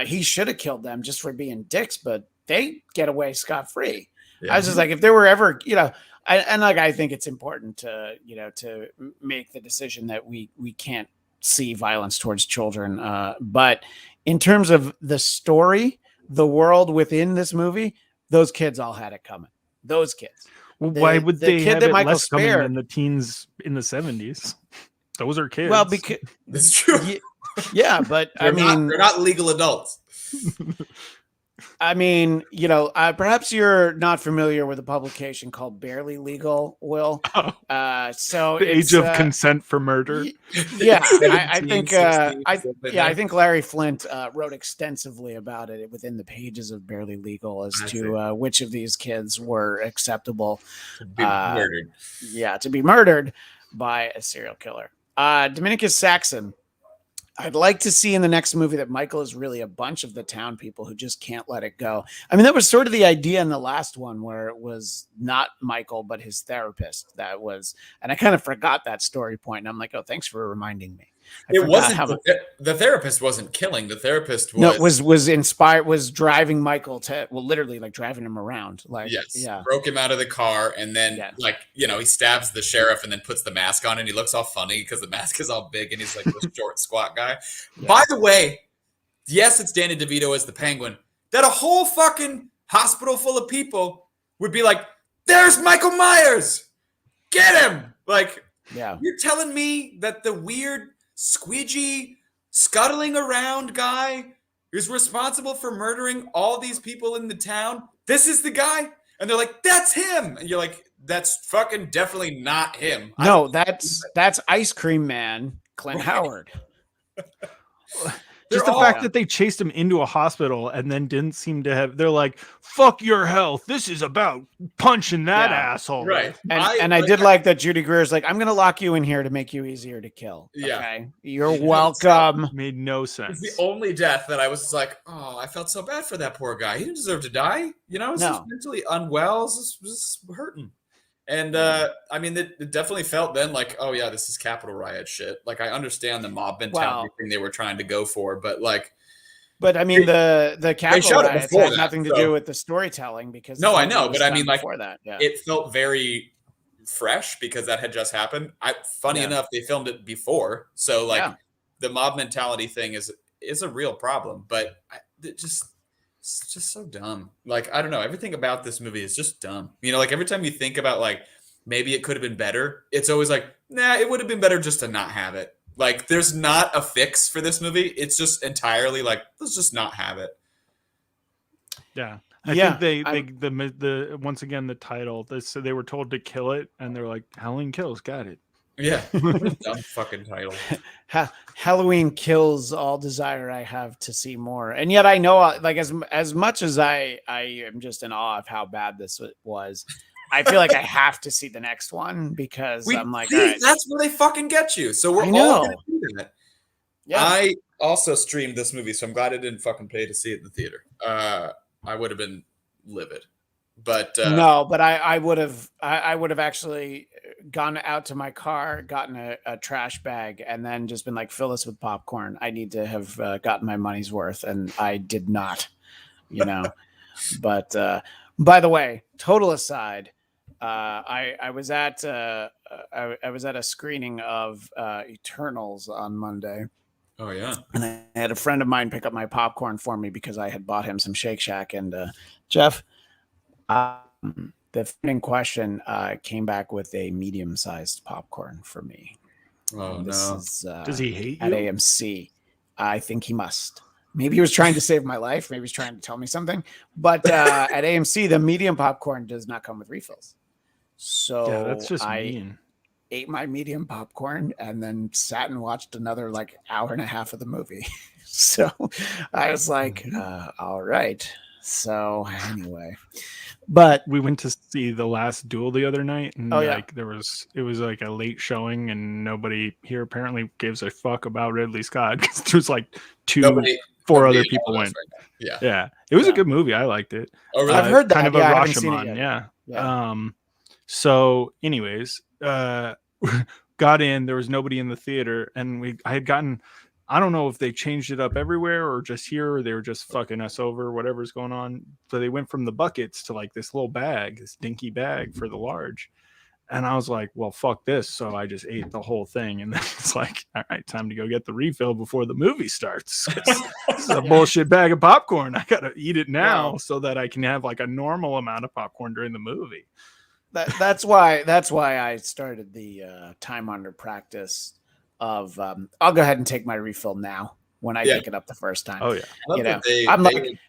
He should have killed them just for being dicks, but they get away scot-free. Yeah. I was just like, if there were ever, you know, I think it's important to, you know, to make the decision that we can't see violence towards children. But in terms of the story, the world within this movie, those kids all had it coming. Those kids. Well, why would the they kid have that it Michael less coming spared- than the teens in the 70s? Those are kids. Well, because That's true. yeah, but I mean, they're not legal adults. I mean, you know, perhaps you're not familiar with a publication called Barely Legal, Will. So the it's, age of consent for murder. Yeah, I 17, think 16, I something like yeah, I that. think Larry Flint wrote extensively about it within the pages of Barely Legal as I to which of these kids were acceptable, To be murdered. yeah, to be murdered by a serial killer. Dominicus Saxon. I'd like to see in the next movie that Michael is really a bunch of the town people who just can't let it go. I mean, that was sort of the idea in the last one where it was not Michael, but his therapist. That was, and I kind of forgot that story point. And I'm like, oh, thanks for reminding me. I It forgot wasn't how- the therapist wasn't killing. The therapist was no, was inspired, was driving Michael to, well, literally like driving him around. Like, yes, yeah. broke him out of the car, and then Yes. like, you know, he stabs the sheriff and then puts the mask on, and he looks all funny because the mask is all big and he's like this short, squat guy. Yeah. By the way, yes, it's Danny DeVito as the Penguin. That a whole fucking hospital full of people would be like, "There's Michael Myers, get him!" Like, Yeah. you're telling me that the weird squeegee scuttling around guy who's responsible for murdering all these people in the town, this is the guy? And they're like, that's him. And you're like, that's fucking definitely not him. I No, don't- that's Ice Cream Man, Clint Right. Howard. Just They're the fact all- that they chased him into a hospital and then didn't seem to have, they're like, fuck your health. This is about punching that Yeah. asshole. Right. And I did like that Judy Greer's like, I'm going to lock you in here to make you easier to kill. Yeah. Okay. You're welcome. Made no sense. It's the only death that I was just like, oh, I felt so bad for that poor guy. He didn't deserve to die. You know, he's No. just mentally unwell. It's just hurting. And I mean, it definitely felt then like, oh yeah, this is Capitol riot shit. Like, I understand the mob mentality thing they were trying to go for, but like, But I mean, the Capitol shot it riots before had that, nothing to so- do with the storytelling because No, the I movie know, was but I done mean, like, before that, yeah. it felt very fresh because that had just happened. Funny Yeah. enough, they filmed it before, so like Yeah. the mob mentality thing is a real problem. But it's just so dumb. Like, I don't know, everything about this movie is just dumb. You know, like every time you think about like maybe it could have been better, it's always like, nah, it would have been better just to not have it. Like, there's not a fix for this movie. It's just entirely like, let's just not have it. Yeah. I Yeah, think the once again, the title, so they were told to kill it and they're like, Halloween Kills, got it. Yeah, what a dumb fucking title. Halloween kills all desire I have to see more. And yet I know, like, as much as I am just in awe of how bad this was, I feel like I have to see the next one because I'm like, all right, that's where they fucking get you. So we're I all know. gonna do that. yeah. I also streamed this movie, so I'm glad I didn't fucking pay to see it in the theater. I would have been livid. But No, but I would have actually gone out to my car, gotten a trash bag, and then just been like, fill this with popcorn. I need to have gotten my money's worth, and I did not, you know. But by the way, total aside, I was at I was at a screening of Eternals on Monday. oh yeah. And I had a friend of mine pick up my popcorn for me because I had bought him some Shake Shack. And Jeff, The friend in question came back with a medium-sized popcorn for me. Oh This no. is Does he hate at you? AMC. I think he must. Maybe he was trying to save my life. Maybe he's trying to tell me something. But at AMC, the medium popcorn does not come with refills. Yeah, that's So just I mean. ate my medium popcorn and then sat and watched another like hour and a half of the movie. So I was like, all right. So anyway, but We went to see The Last Duel the other night, oh and yeah, like it was like a late showing, and nobody here apparently gives a fuck about Ridley Scott because there's like Nobody, four nobody other in people all of us went. right now. Yeah. Yeah, it was a yeah. good movie. I liked it. Oh I've really? heard that. Kind of a Yeah, I haven't seen it Rashomon. yet. Yeah. Yeah. So, anyways, got in. There was nobody in the theater, and I had gotten. I don't know if they changed it up everywhere or just here, or they were just fucking us over, whatever's going on. So they went from the buckets to like this little bag, this dinky bag for the large. And I was like, well, fuck this. So I just ate the whole thing. And then it's like, all right, time to go get the refill before the movie starts. This is a bullshit bag of popcorn. I got to eat it now Well, so that I can have like a normal amount of popcorn during the movie. that's why I started the time under practice of I'll go ahead and take my refill now when I Yeah. pick it up the first time. Oh, yeah. I love You know, that I'm they like,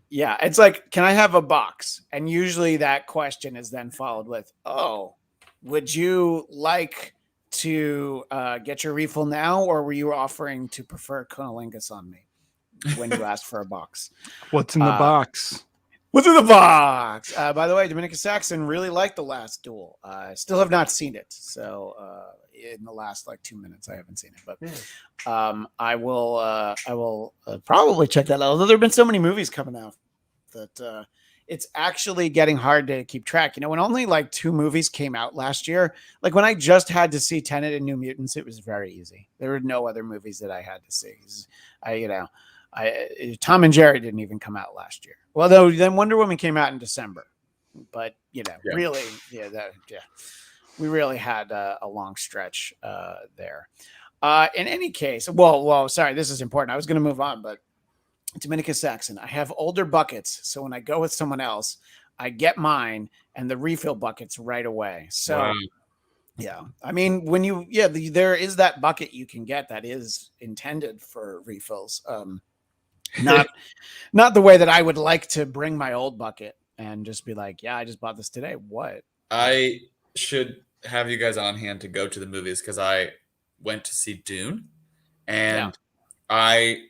yeah, it's like, can I have a box? And usually that question is then followed with, oh, would you like to get your refill now, or were you offering to prefer cunnilingus on me when you asked for a box? What's in the box? What's in the box? By the way, Dominica Saxon really liked The Last Duel. I still have not seen it. So in the last like 2 minutes, I haven't seen it. But I will probably check that out. Although there have been so many movies coming out that it's actually getting hard to keep track. You know, when only like 2 movies came out last year, like when I just had to see Tenet and New Mutants, it was very easy. There were no other movies that I had to see. Tom and Jerry didn't even come out last year. Well, though, then Wonder Woman came out in December, but really, we really had a long stretch there. In any case, well, sorry, this is important. I was going to move on, but Dominica Saxon, I have older buckets, so when I go with someone else, I get mine and the refill buckets right away. So. wow. Yeah. I mean, there is that bucket you can get that is intended for refills. Not the way that I would like to bring my old bucket and just be like, yeah, I just bought this today. What? I should have you guys on hand to go to the movies because I went to see Dune and I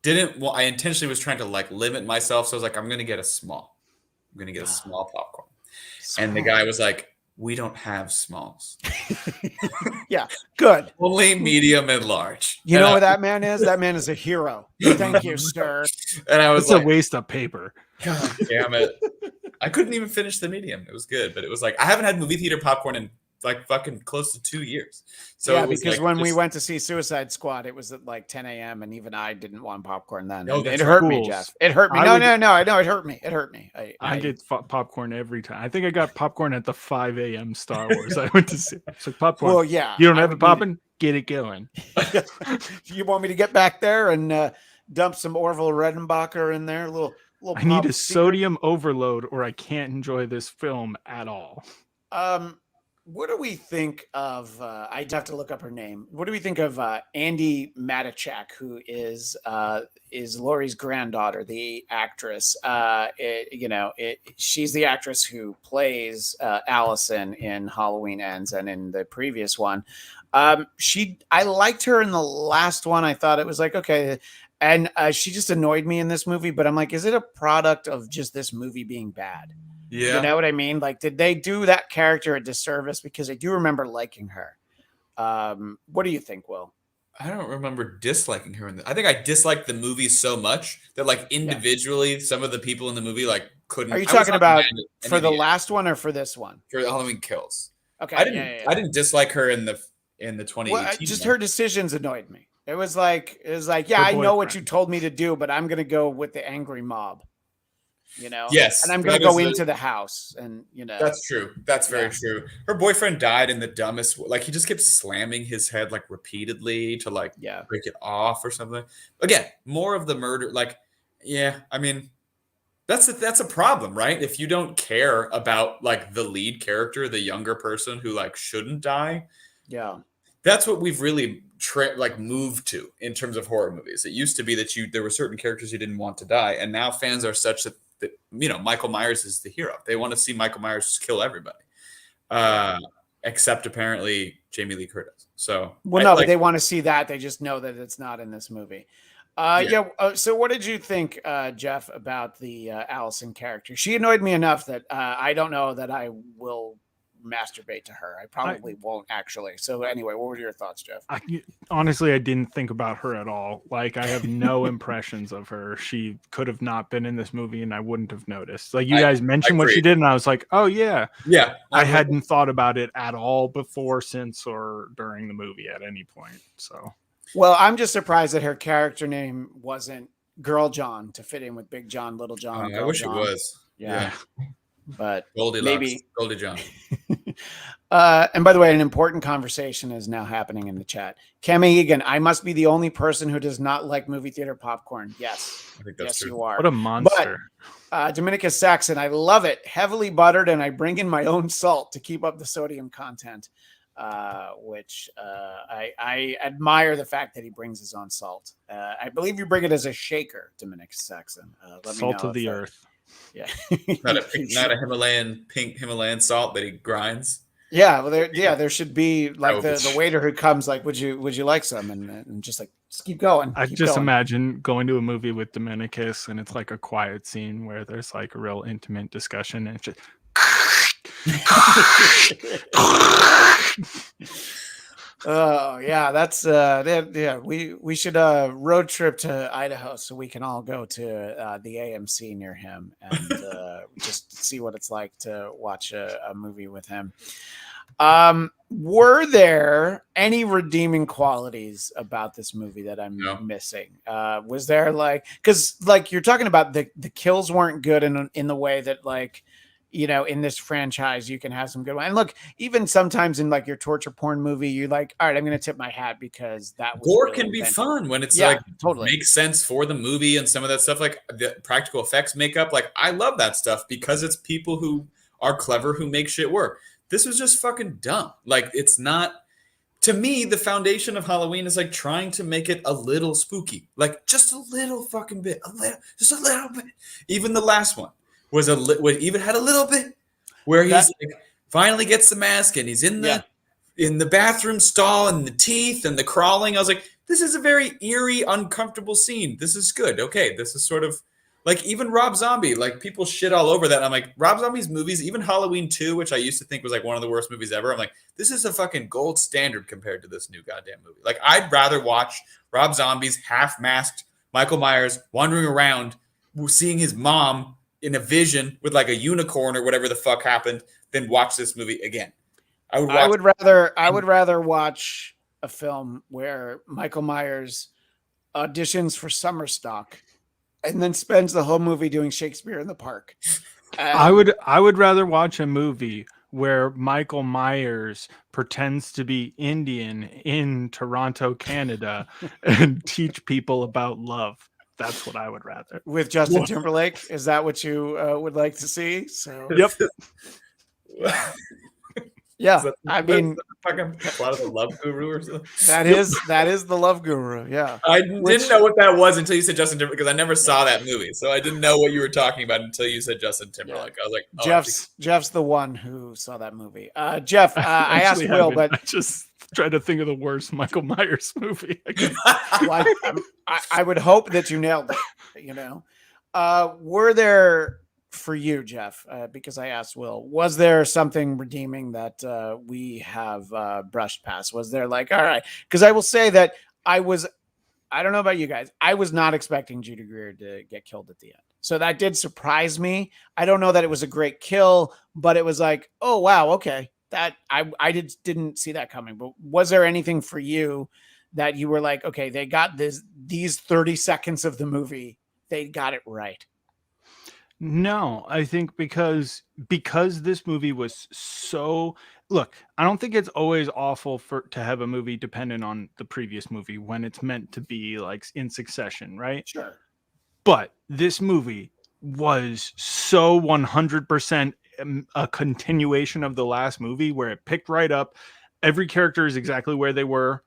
didn't. Well, I intentionally was trying to like limit myself, so I was like, I'm going to get a small popcorn. And the guy was like, we don't have smalls. Yeah, good. Only medium and large. You know what that man is? That man is a hero. Thank you, sir. And I was It's like, a waste of paper. God damn it. I couldn't even finish the medium. It was good, but it was like I haven't had movie theater popcorn in like fucking close to 2 years. So yeah, it was because like when we went to see Suicide Squad, it was at like 10 a.m. and even I didn't want popcorn then. Oh, It that's hurt right. me, Fools. Jeff. It hurt me. I No, would- I know it hurt me. It hurt me. I get popcorn every time. I think I got popcorn at the 5 a.m. Star Wars. I went to see. It's like popcorn. Well, yeah. You don't I have would it need popping? Get it going. You want me to get back there and dump some Orville Redenbacher in there? Little I need pop a secret? sodium overload or I can't enjoy this film at all. What do we think of? I'd have to look up her name. What do we think of Andy Matichak, who is Laurie's granddaughter, the actress? She's the actress who plays Allison in Halloween Ends and in the previous one. I liked her in the last one. I thought it was like okay, and she just annoyed me in this movie. But I'm like, is it a product of just this movie being bad? Yeah. You know what I mean? Like, did they do that character a disservice? Because I do remember liking her. What do you think, Will? I don't remember disliking her. I think I disliked the movie so much that like individually, some of the people in the movie like couldn't. Are you talking about for the last last one or for this one? for Halloween Kills? Okay, I didn't dislike her in the 2018. Well, just her decisions annoyed me. It was like, yeah, Her I know what boyfriend. you told me to do, but I'm gonna go with the angry mob. Yes, and I'm gonna that go was into the house, and That's true. That's very true. Her boyfriend died in the dumbest. Like he just kept slamming his head like repeatedly to like break it off or something. Again, more of the murder. Like, yeah, I mean, That's a problem, right? If you don't care about like the lead character, the younger person who like shouldn't die, Yeah. that's what we've really like moved to in terms of horror movies. It used to be that there were certain characters you didn't want to die, and now fans are such that Michael Myers is the hero. They want to see Michael Myers just kill everybody, except apparently Jamie Lee Curtis. So Well, no, but they want to see that. They just know that it's not in this movie. So what did you think, Jeff, about the Allison character? She annoyed me enough that I don't know that I will masturbate to her. I probably won't actually. So anyway, what were your thoughts, Jeff? Honestly, I didn't think about her at all. Like, I have no impressions of her. She could have not been in this movie and I wouldn't have noticed. Like, you guys mentioned what she did and I was like, oh yeah. I hadn't thought about it at all before, since, or during the movie at any point. So, well, I'm just surprised that her character name wasn't Girl John to fit in with Big John, Little John. I wish it was. Yeah. But Goldilocks, maybe Goldie John. And by the way, an important conversation is now happening in the chat. Cam Egan, I must be the only person who does not like movie theater popcorn. Yes, I think that's true. You are. What a monster. But Dominicus Saxon, I love it. Heavily buttered, and I bring in my own salt to keep up the sodium content, which I admire the fact that he brings his own salt. I believe you bring it as a shaker, Dominicus Saxon. Salt of the earth. Yeah, not a pink Himalayan salt that he grinds. Yeah, well, there should be like the waiter who comes like, would you like some, and just keep going. I just imagine going to a movie with Dominicus and it's like a quiet scene where there's like a real intimate discussion and it's just. Oh yeah, that's we should road trip to Idaho so we can all go to the AMC near him and just see what it's like to watch a movie with him. Were there any redeeming qualities about this movie that I'm missing? Was there because you're talking about the kills weren't good in the way that in this franchise, you can have some good ones. And look, even sometimes in your torture porn movie, you're like, all right, I'm going to tip my hat because that was gore really can be fun when it's totally makes sense for the movie and some of that stuff, like the practical effects makeup. I love that stuff because it's people who are clever who make shit work. This was just fucking dumb. It's not. To me, the foundation of Halloween is trying to make it a little spooky, just a little fucking bit, just a little bit. Even the last one was even had a little bit where he's finally gets the mask and he's in the bathroom stall and the teeth and the crawling. I was like, this is a very eerie, uncomfortable scene. This is good. Okay, this is sort of even Rob Zombie. People shit all over that. And I'm like, Rob Zombie's movies, even Halloween 2, which I used to think was one of the worst movies ever. I'm like, this is a fucking gold standard compared to this new goddamn movie. I'd rather watch Rob Zombie's half-masked Michael Myers wandering around, seeing his mom in a vision with a unicorn or whatever the fuck happened, then watch this movie again. I would rather watch a film where Michael Myers auditions for summer stock and then spends the whole movie doing Shakespeare in the Park. I would rather watch a movie where Michael Myers pretends to be Indian in Toronto, Canada, and teach people about love. That's what I would rather. With Justin Timberlake? Is that what you would like to see? So yep. Yeah, I mean, fucking plot of the Love Guru or something. That is the Love Guru. Yeah, I didn't know what that was until you said Justin Timberlake because I never saw that movie, so I didn't know what you were talking about until you said Justin Timberlake. I was like, oh, Jeff's the one who saw that movie. Jeff, I asked Will, but I just tried to think of the worst Michael Myers movie. I would hope that you nailed it. Were there? For you, Jeff, because I asked Will, was there something redeeming that we have brushed past? Was there all right? Because I will say that I don't know about you guys, I was not expecting Judy Greer to get killed at the end. So that did surprise me. I don't know that it was a great kill, but it was oh, wow, okay. That I didn't see that coming. But was there anything for you that you were okay, they got these 30 seconds of the movie, they got it right? No, I think because this movie was so look, I don't think it's always awful to have a movie dependent on the previous movie when it's meant to be in succession, right? Sure. But this movie was so 100% a continuation of the last movie, where it picked right up. Every character is exactly where they were.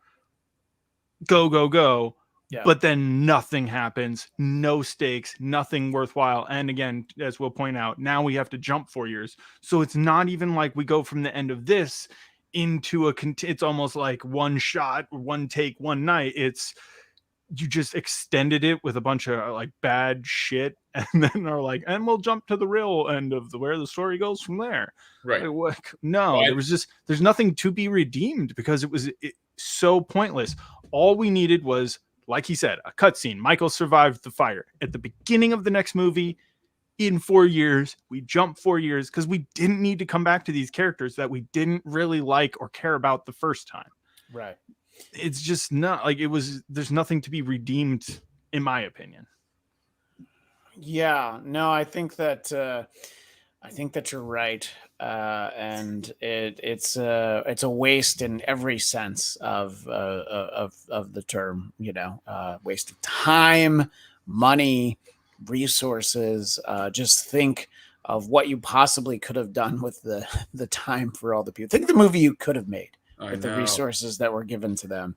Go, go, go. Yeah. But then nothing happens, no stakes, nothing worthwhile. And again, as we'll point out, now we have to jump 4 years. So it's not even like we go from the end of this into it's almost like one shot, one take, one night. It's, you just extended it with a bunch of like bad shit, and then are like, and we'll jump to the real end of where the story goes from there. Right. Like, what? No, there's nothing to be redeemed, because it was so pointless. All we needed was, like he said, a cutscene. Michael survived the fire at the beginning of the next movie. In 4 years, we jumped 4 years because we didn't need to come back to these characters that we didn't really like or care about the first time. Right. It's just not like it was. There's nothing to be redeemed, in my opinion. Yeah, no, I think that you're right, and it's a waste in every sense of the term. You know, waste of time, money, resources. Just think of what you possibly could have done with the time for all the people. Think of the movie you could have made with the resources that were given to them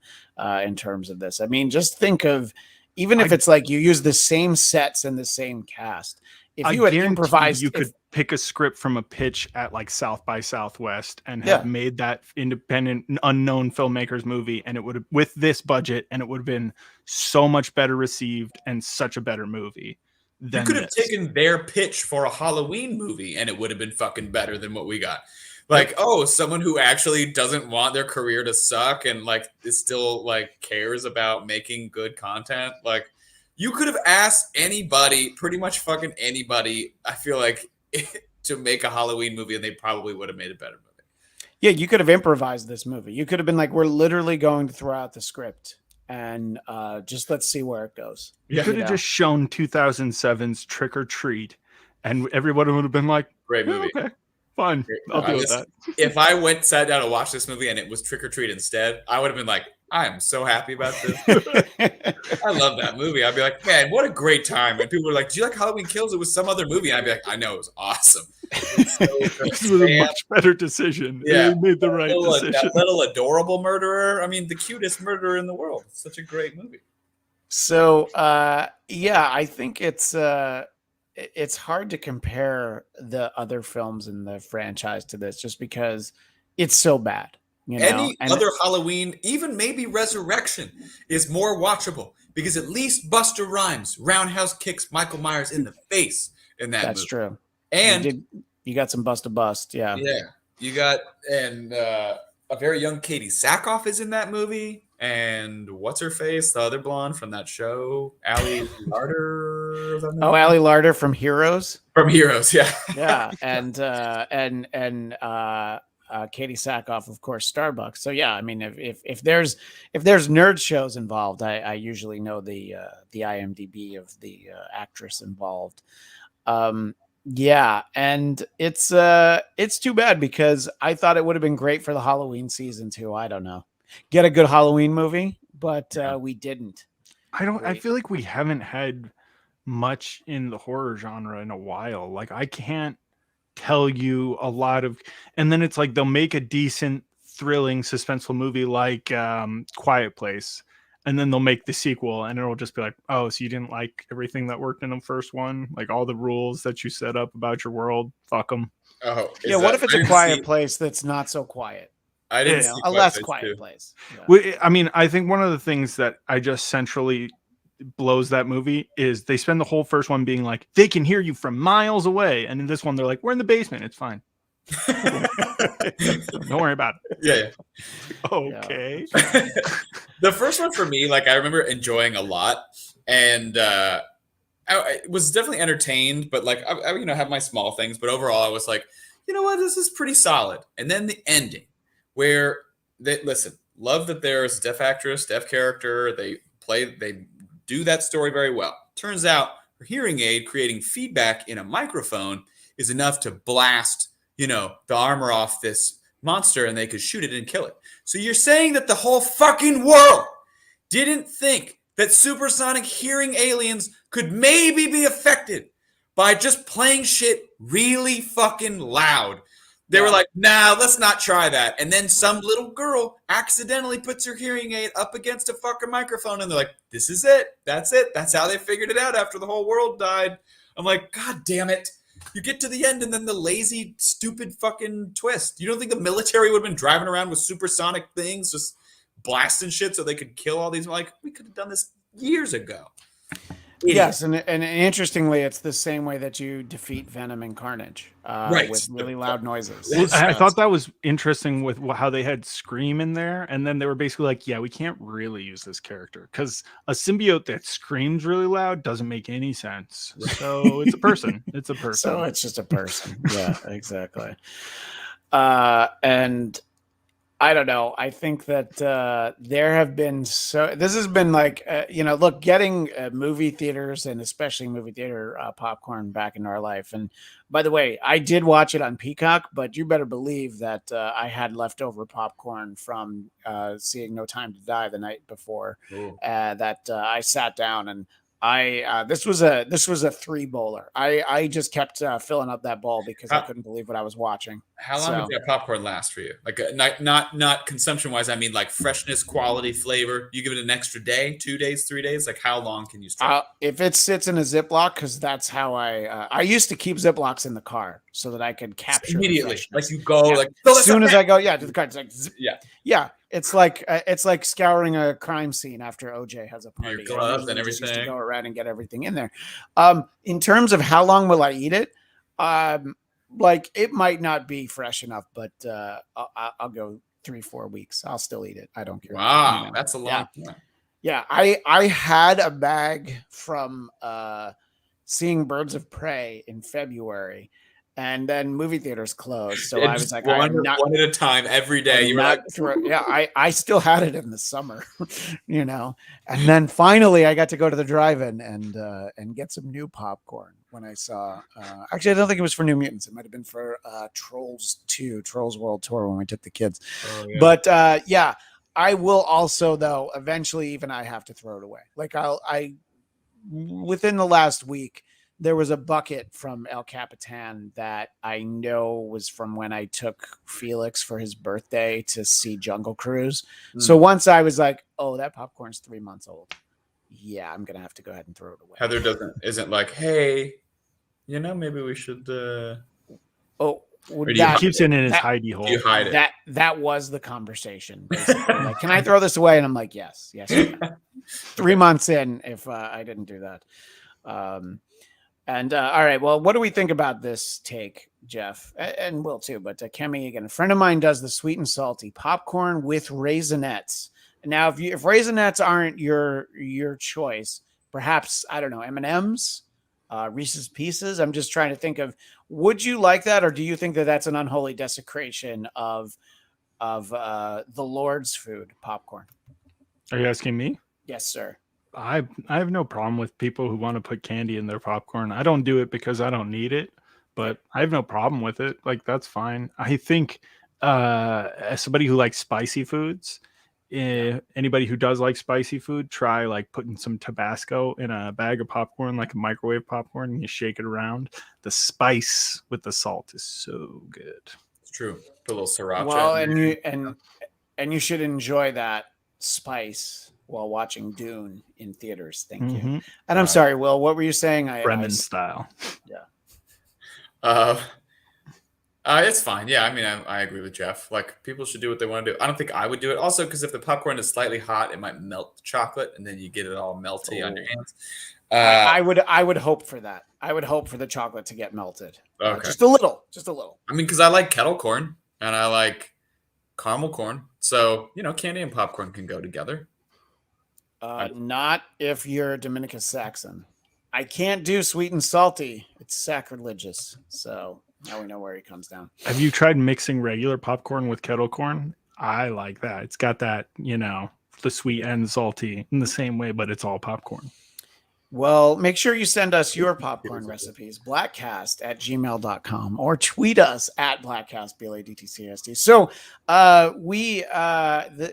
in terms of this. I mean, just think of, even if it's like you use the same sets and the same cast. If you had improvised, you could pick a script from a pitch at like South by Southwest and have made that independent, unknown filmmakers movie, and it would have, with this budget, and it would have been so much better received and such a better movie. You could have taken their pitch for a Halloween movie, and it would have been fucking better than what we got. Like, oh, someone who actually doesn't want their career to suck and like is still like cares about making good content. Like, you could have asked anybody, pretty much fucking anybody, I feel like, to make a Halloween movie, and they probably would have made a better movie. Yeah, you could have improvised this movie. You could have been like, we're literally going to throw out the script and just let's see where it goes. You could have just shown 2007's Trick or Treat, and everybody would have been like, great movie. Okay, fine. I'll deal with that. If I sat down and watched this movie and it was Trick or Treat instead, I would have been like, I am so happy about this. I love that movie. I'd be like, man, what a great time. And people were like, do you like Halloween Kills? It was some other movie. And I'd be like, I know, it was awesome. It was a much better decision. Yeah. They made the right decision. That little adorable murderer. I mean, the cutest murderer in the world. It's such a great movie. So, yeah, I think it's hard to compare the other films in the franchise to this, just because it's so bad. You know? Any other Halloween, even maybe Resurrection, is more watchable because at least Busta Rhymes roundhouse kicks Michael Myers in the face in that movie. That's true. And you got some bust. Yeah. Yeah. You got, and a very young Katie Sackhoff is in that movie. And what's her face? The other blonde from that show, Ali Larder. Oh, Ali Larder from Heroes. From Heroes, yeah. Yeah, and Katie Sackhoff, of course, Starbucks. So yeah, I mean, if there's nerd shows involved, I usually know the IMDb of the actress involved. Yeah, and it's too bad, because I thought it would have been great for the Halloween season too. I don't know, get a good Halloween movie, but we didn't. I feel like we haven't had much in the horror genre in a while. Like, I can't tell you a lot of, and then it's like they'll make a decent, thrilling, suspenseful movie like Quiet Place, and then they'll make the sequel, and it'll just be like, oh, so you didn't like everything that worked in the first one, like all the rules that you set up about your world, fuck them. Oh yeah, what if it's a quiet place that's not so quiet? I didn't see a less quiet place. Yeah. Well, I mean, I think one of the things that I just centrally blows that movie is they spend the whole first one being like, they can hear you from miles away, and in this one they're like, we're in the basement, it's fine. Don't worry about it. Yeah. Okay. The first one for me, like, I remember enjoying a lot, and I was definitely entertained, but like I have my small things, but overall I was like, you know what, this is pretty solid. And then the ending, where love that there's a deaf actress, deaf character, they do that story very well. Turns out her hearing aid creating feedback in a microphone is enough to blast, the armor off this monster, and they could shoot it and kill it. So you're saying that the whole fucking world didn't think that supersonic hearing aliens could maybe be affected by just playing shit really fucking loud. They were like, nah, let's not try that. And then some little girl accidentally puts her hearing aid up against a fucking microphone, and they're like, this is it. That's it. That's how they figured it out after the whole world died. I'm like, God damn it. You get to the end, and then the lazy, stupid fucking twist. You don't think the military would have been driving around with supersonic things, just blasting shit so they could kill all these? Like, we could have done this years ago. Yes, and interestingly, it's the same way that you defeat Venom and Carnage, with really loud noises. Well, I thought that was interesting with how they had Scream in there, and then they were basically like, yeah, we can't really use this character because a symbiote that screams really loud doesn't make any sense. So it's a person. It's a person. So it's just a person. Yeah, exactly. And I don't know. I think that there have been this has been like, look, getting movie theaters and especially movie theater popcorn back into our life. And by the way, I did watch it on Peacock, but you better believe that I had leftover popcorn from seeing No Time to Die the night before that I sat down and this was a 3-bowler. I just kept filling up that bowl because I couldn't believe what I was watching. How long does that popcorn last for you? Like not consumption wise. I mean, like freshness, quality, flavor. You give it an extra day, 2 days, 3 days. Like how long can you stay? If it sits in a Ziploc, because that's how I used to keep Ziplocs in the car so that I could capture immediately. Like you go like as soon as I go to the car. It's like zip. Yeah. It's like scouring a crime scene after OJ has a party. Your gloves and everything. Just to go around and get everything in there. In terms of how long will I eat it? Like it might not be fresh enough, but I'll go 3-4 weeks. I'll still eat it. I don't care. Wow, that's a long time. Yeah, I had a bag from seeing Birds of Prey in February. And then movie theaters closed. So I was like, one at a time every day. You were like, I still had it in the summer, And then finally I got to go to the drive-in and get some new popcorn when I saw, actually, I don't think it was for New Mutants. It might've been for Trolls World Tour when we took the kids. Oh, yeah. But I will also though, eventually even I have to throw it away. Like within the last week, there was a bucket from El Capitan that I know was from when I took Felix for his birthday to see Jungle Cruise. So once I was like, oh, that popcorn's 3 months old. Yeah, I'm going to have to go ahead and throw it away. Heather isn't like, hey, maybe we should. He keeps it in his hidey hole. You hide it. That was the conversation. Like, can I throw this away? And I'm like, yes. 3 months in, if I didn't do that. And all right, well, what do we think about this take, Jeff? And Will too, but Kemi again. A friend of mine does the sweet and salty popcorn with raisinets. Now, if raisinets aren't your choice, perhaps I don't know, M&Ms, Reese's Pieces. I'm just trying to think of. Would you like that, or do you think that that's an unholy desecration of the Lord's food, popcorn? Are you asking me? Yes, sir. I have no problem with people who want to put candy in their popcorn. I don't do it because I don't need it, but I have no problem with it. Like, that's fine. I think as somebody who likes spicy foods, anybody who does like spicy food, try like putting some Tabasco in a bag of popcorn, like a microwave popcorn, and you shake it around. The spice with the salt is so good. It's true. Put a little sriracha. Well, and you should enjoy that spice while watching Dune in theaters. Thank you. And I'm sorry, Will, what were you saying? Brennan style. Yeah. It's fine. Yeah, I mean, I agree with Jeff. Like, people should do what they want to do. I don't think I would do it. Also, because if the popcorn is slightly hot, it might melt the chocolate, and then you get it all melty on your hands. I would hope for that. I would hope for the chocolate to get melted. Okay. Just a little. I mean, because I like kettle corn, and I like caramel corn. So, candy and popcorn can go together. Not if you're Dominicus Saxon. I can't do sweet and salty. It's sacrilegious. So now we know where he comes down. Have you tried mixing regular popcorn with kettle corn? I like that. It's got that, the sweet and salty in the same way, but it's all popcorn. Well, make sure you send us your popcorn recipes, bladtcast@gmail.com, or tweet us at Bladtcast, BLADTCAST. So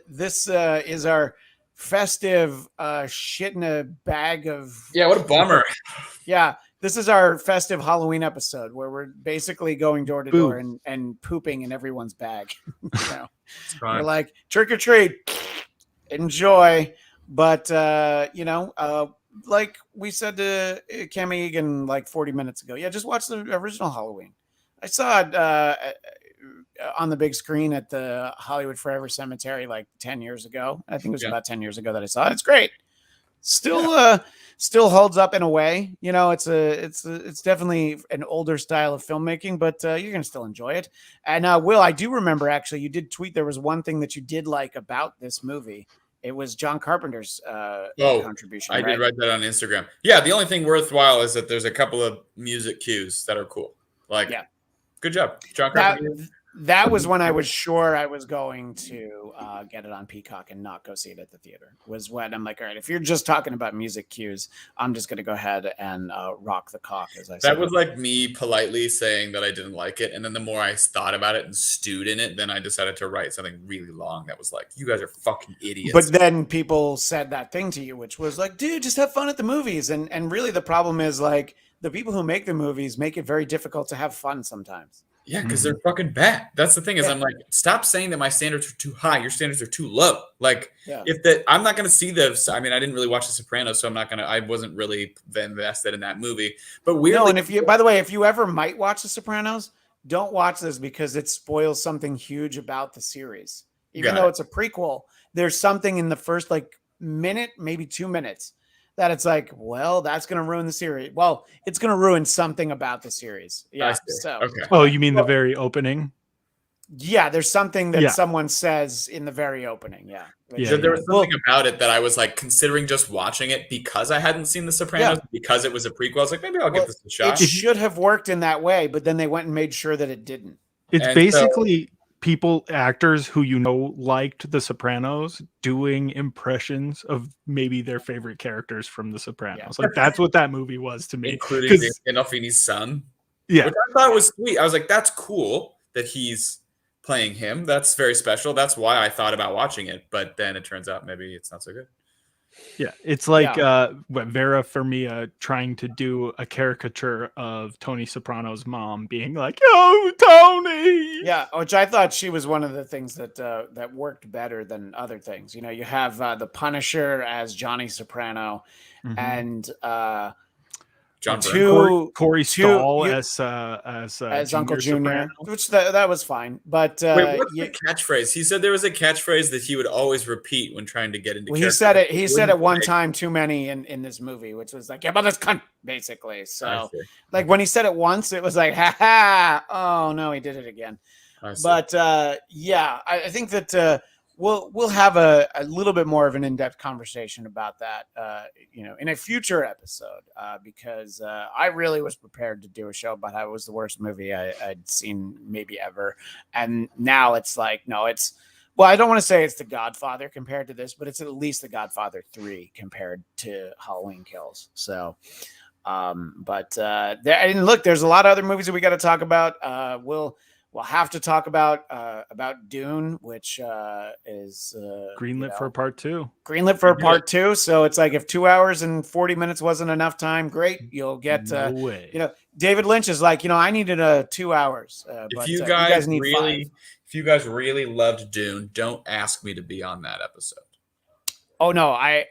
this is our festive shit in a bag of. Yeah, what a bummer. Yeah, This is our festive Halloween episode where we're basically going door to door and pooping in everyone's bag. You know, we're like, trick or treat, enjoy. But like we said to Cami Egan like 40 minutes ago, yeah, just watch the original Halloween. I saw it on the big screen at the Hollywood Forever Cemetery like 10 years ago. I think it was about 10 years ago that I saw it. It's great. Still holds up in a way. You know, it's definitely an older style of filmmaking, but you're gonna still enjoy it. And Will, I do remember actually you did tweet there was one thing that you did like about this movie. It was John Carpenter's contribution. I did write that on Instagram. Yeah, the only thing worthwhile is that there's a couple of music cues that are cool. Like, good job, John Carpenter. That was when I was sure I was going to get it on Peacock and not go see it at the theater. Was when I'm like, all right, if you're just talking about music cues, I'm just going to go ahead and rock the cock, as I said. That was like me politely saying that I didn't like it. And then the more I thought about it and stewed in it, then I decided to write something really long that was like, you guys are fucking idiots. But then people said that thing to you, which was like, dude, just have fun at the movies. And really the problem is like the people who make the movies make it very difficult to have fun sometimes. Yeah, because they're fucking bad. That's the thing is I'm like, stop saying that my standards are too high. Your standards are too low. Like I'm not going to see this. I mean, I didn't really watch The Sopranos, so I wasn't really invested in that movie. But weirdly, and by the way, if you ever might watch The Sopranos, don't watch this because it spoils something huge about the series. Even though it's a prequel, there's something in the first like minute, maybe 2 minutes that it's like, well, that's going to ruin the series. Well, it's going to ruin something about the series. Yeah. So, oh, you mean the very opening? Yeah. There's something that someone says in the very opening. Yeah. There was something about it that I was like considering just watching it because I hadn't seen The Sopranos, because it was a prequel. I was like, maybe I'll give this a shot. It should have worked in that way, but then they went and made sure that it didn't. It's basically actors who liked The Sopranos doing impressions of maybe their favorite characters from The Sopranos. Like that's what that movie was to me, including Gandolfini's son. Yeah, which I thought was sweet. I was like, that's cool that he's playing him. That's very special. That's why I thought about watching it. But then it turns out maybe it's not so good. Yeah, it's like Vera Farmiga trying to do a caricature of Tony Soprano's mom being like, "Oh, Tony!" Yeah, which I thought she was one of the things that worked better than other things. You know, you have the Punisher as Johnny Soprano, and Corey Stoll as Uncle Junior, Soprano. Which that was fine. But wait, what's the catchphrase? He said there was a catchphrase that he would always repeat when trying to get into. Well, he said it one time too many in this movie, which was like, "Yeah, but this cunt," basically. So, like when he said it once, it was like, "Ha ha!" Oh no, he did it again. But I think that. We'll have a little bit more of an in-depth conversation about that, in a future episode, because I really was prepared to do a show about how it was the worst movie I'd seen maybe ever, and now it's like, no, it's I don't want to say it's The Godfather compared to this, but it's at least The Godfather 3 compared to Halloween Kills. So, and look, there's a lot of other movies that we got to talk about. We'll have to talk about Dune, which is greenlit for part 2. Greenlit for part 2. So it's like if 2 hours and 40 minutes wasn't enough time, great. You'll get David Lynch is like, I needed 2 hours. If you guys need really, 5. If you guys really loved Dune, don't ask me to be on that episode. Oh no, I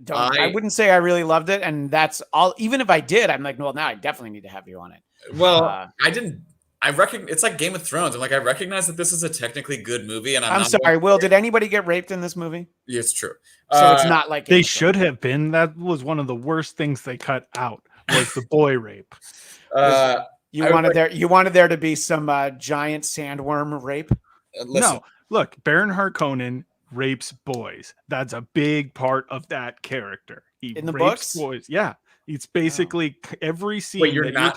don't. I wouldn't say I really loved it, and that's all. Even if I did, I'm like, well, now I definitely need to have you on it. Well, I didn't. I recognize it's like Game of Thrones. I'm like, I recognize that this is a technically good movie, and I'm sorry, Will. Did anybody get raped in this movie? Yeah, it's true. So it's not like they should have been. That was one of the worst things they cut out was the boy rape. You wanted there to be some giant sandworm rape. No, look, Baron Harkonnen rapes boys. That's a big part of that character. He in the rapes books, boys. Yeah. It's basically every scene. Wait, you're not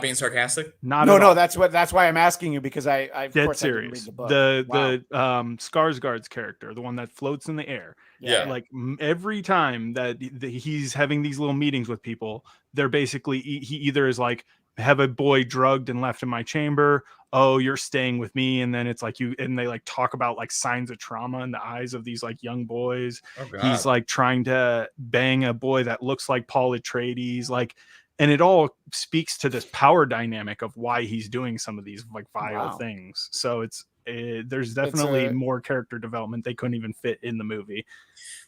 being sarcastic? No. That's why I'm asking you, because I of dead course serious. I didn't read the book. The Skarsgård's character, the one that floats in the air. Yeah. Like every time that he's having these little meetings with people, they're basically he either is like, have a boy drugged and left in my chamber. Oh, you're staying with me. And then it's like and they like talk about like signs of trauma in the eyes of these like young boys. Oh God. He's like trying to bang a boy that looks like Paul Atreides, like, and it all speaks to this power dynamic of why he's doing some of these like vile things. So there's definitely more character development they couldn't even fit in the movie.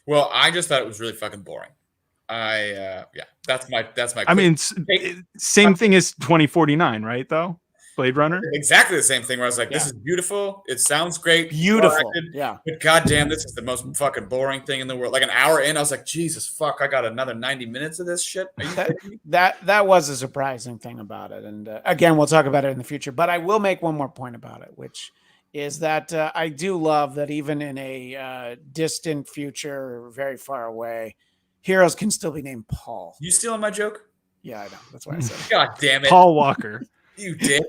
Well, I just thought it was really fucking boring. That's my. I mean, same thing as 2049, right? Though Blade Runner, exactly the same thing. Where I was like, this is beautiful. It sounds great, beautiful. Yeah, but goddamn, this is the most fucking boring thing in the world. Like an hour in, I was like, Jesus fuck, I got another 90 minutes of this shit. Are you kidding me? That was a surprising thing about it, and again, we'll talk about it in the future. But I will make one more point about it, which is that I do love that even in a distant future, very far away, heroes can still be named Paul. You stealing my joke? Yeah, I know. That's why I said it. God damn it. Paul Walker. You did.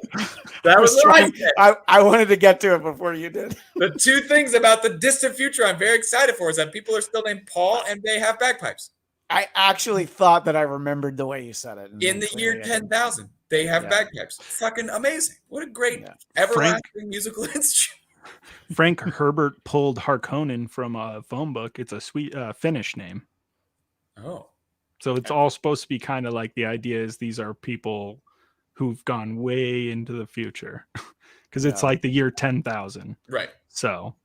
That was right. I wanted to get to it before you did. The two things about the distant future I'm very excited for is that people are still named Paul and they have bagpipes. I actually thought that I remembered the way you said it. In the year 10,000, they have bagpipes. Fucking amazing. What a great everlasting musical instrument. Frank Herbert pulled Harkonnen from a phone book. It's a sweet Finnish name. Oh. So it's all supposed to be kind of like the idea is these are people who've gone way into the future because it's like the year 10,000. Right. So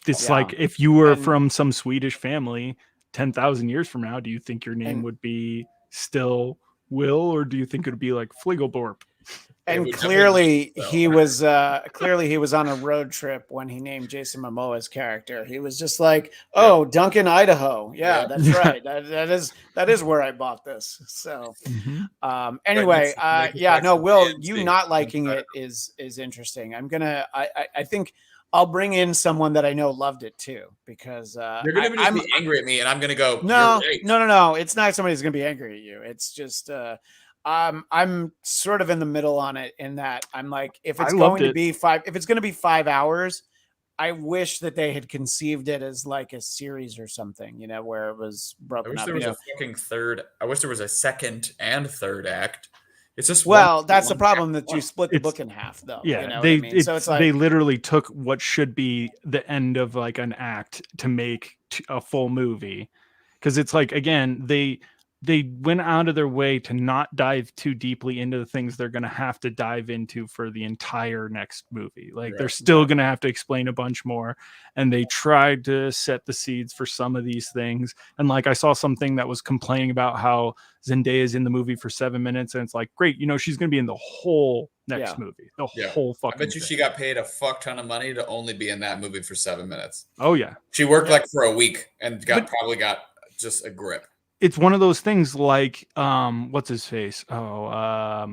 it's like if you were from some Swedish family 10,000 years from now, do you think your name would be still Will, or do you think it would be like Fligelborp? And clearly he was on a road trip when he named Jason Momoa's character. He was just like, "Oh, Duncan, Idaho. Yeah, that's right. That is where I bought this." So, anyway, Will, you not liking it is interesting. I think I'll bring in someone that I know loved it too, because you're gonna be angry at me, and I'm gonna go. No. It's not somebody who's gonna be angry at you. It's just. I'm sort of in the middle on it in that I'm like, if it's going to be 5 hours, I wish that they had conceived it as like a series or something, where it was broken up. I wish there was a fucking third. I wish there was a second and third act. It's just that's the problem that you split the book in half, though. Yeah, so it's like they literally took what should be the end of like an act to make a full movie, because it's like again they went out of their way to not dive too deeply into the things they're going to have to dive into for the entire next movie. Like they're still going to have to explain a bunch more. And they tried to set the seeds for some of these things. And like, I saw something that was complaining about how Zendaya is in the movie for 7 minutes. And it's like, great. She's going to be in the whole next movie, the whole fucking I bet you she got paid a fuck ton of money to only be in that movie for 7 minutes. Oh yeah. She worked like for a week and probably got just a grip. It's one of those things like, what's his face? Guy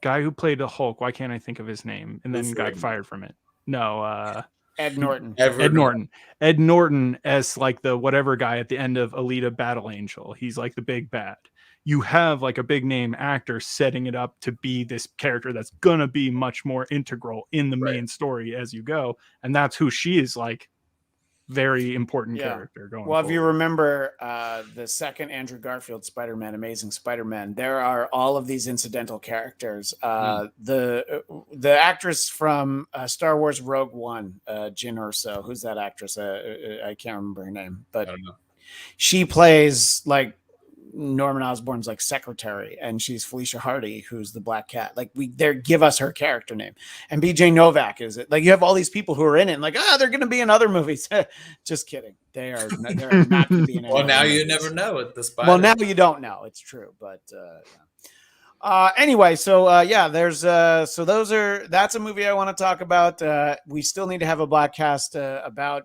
who played the Hulk. Why can't I think of his name? And then got fired from it. No, Ed Norton. Ed Norton as like the whatever guy at the end of Alita Battle Angel. He's like the big bad. You have like a big name actor setting it up to be this character that's gonna be much more integral in the main story as you go. And that's who she is, like. Very important character going well, forward. If you remember the second Andrew Garfield Spider-Man, Amazing Spider-Man, there are all of these incidental characters. The actress from Star Wars Rogue One, Jyn Erso, who's that actress? I can't remember her name, but she plays like Norman Osborn's like secretary, and she's Felicia Hardy, who's the Black Cat. Like they give us her character name, and BJ Novak is it. Like you have all these people who are in it, and like they're going to be in other movies. Just kidding. They're not going to be in. Well, now you never know at this point. Well, now you don't know. It's true, but anyway, so there's that's a movie I want to talk about. We still need to have a Bladtcast about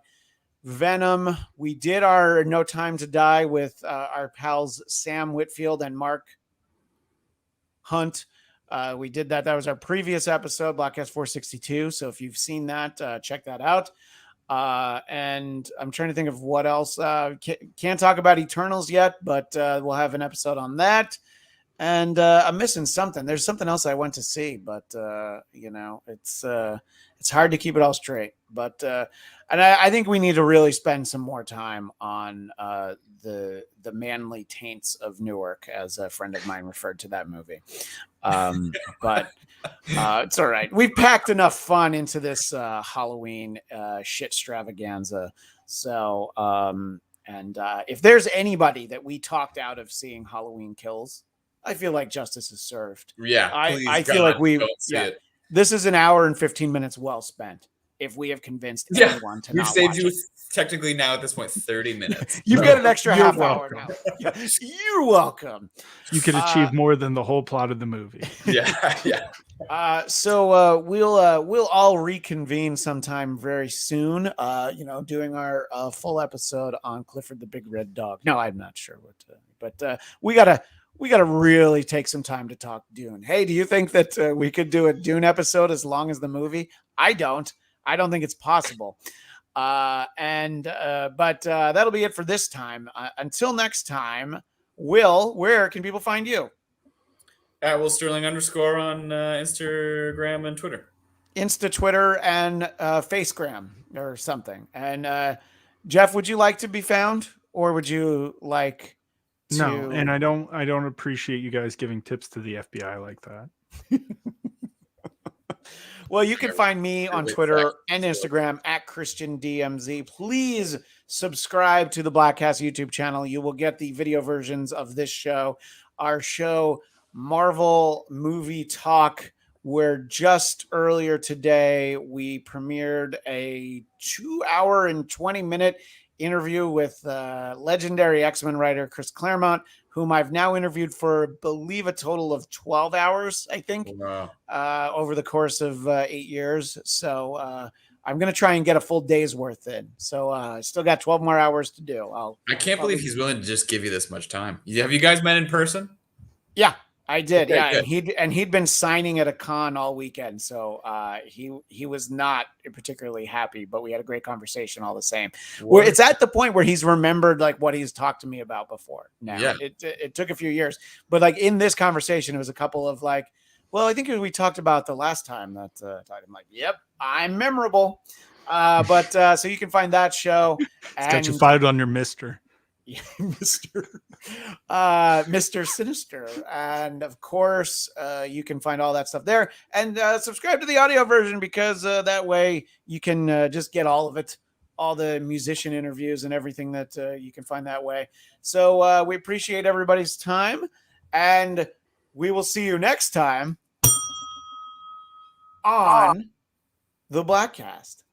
Venom. We did our No Time to Die with our pals Sam Whitfield and Mark Hunt. We did that. That was our previous episode, Bladtcast 462. So if you've seen that, check that out. And I'm trying to think of what else. Can't talk about Eternals yet, but we'll have an episode on that. And I'm missing something. There's something else I went to see, but it's hard to keep it all straight. But and I think we need to really spend some more time on the manly taints of Newark, as a friend of mine referred to that movie. But it's all right. We've packed enough fun into this Halloween shit extravaganza. So and if there's anybody that we talked out of seeing Halloween Kills, I feel like justice is served. Yeah, please, I feel like don't see it. this is an hour and 15 minutes well spent if we have convinced anyone to We've not saved watch you it. technically now at this point 30 minutes. You've got an extra You're half welcome. hour now. Yeah, you're welcome. You could achieve more than the whole plot of the movie. Yeah. So we'll all reconvene sometime very soon. Doing our full episode on Clifford the Big Red Dog. No, I'm not sure what, but we gotta really take some time to talk Dune. Hey, do you think that we could do a Dune episode as long as the movie? I don't think it's possible. But that'll be it for this time. Until next time, Will, where can people find you? At Will Starling _ on Instagram and Twitter. Twitter, and Facegram or something. And Jeff, would you like to be found, or would you like to? No, and I don't appreciate you guys giving tips to the FBI like that. Well, you can find me on Twitter and Instagram at ChristianDMZ. Please subscribe to the Bladtcast YouTube channel. You will get the video versions of this show, our show, Marvel Movie Talk, where just earlier today we premiered a 2-hour and 20-minute interview with legendary X-Men writer Chris Claremont, whom I've now interviewed for, I believe, a total of 12 hours, I think, over the course of 8 years. So I'm going to try and get a full day's worth in. So I still got 12 more hours to do. I can't believe he's willing to just give you this much time. Have you guys met in person? Yeah, I did. Okay, yeah, good. and he'd been signing at a con all weekend, so he was not particularly happy, but we had a great conversation all the same. Where it's at the point where he's remembered like what he's talked to me about before. Now it took a few years, but like in this conversation, it was a couple of like, well, I think we talked about the last time that I'm like, yep, I'm memorable. So you can find that show. It's got you fired on your Mister. Mr. Sinister, and of course you can find all that stuff there, and subscribe to the audio version, because that way you can just get all of it, all the musician interviews and everything that you can find that way. So we appreciate everybody's time, and we will see you next time on the Bladtcast.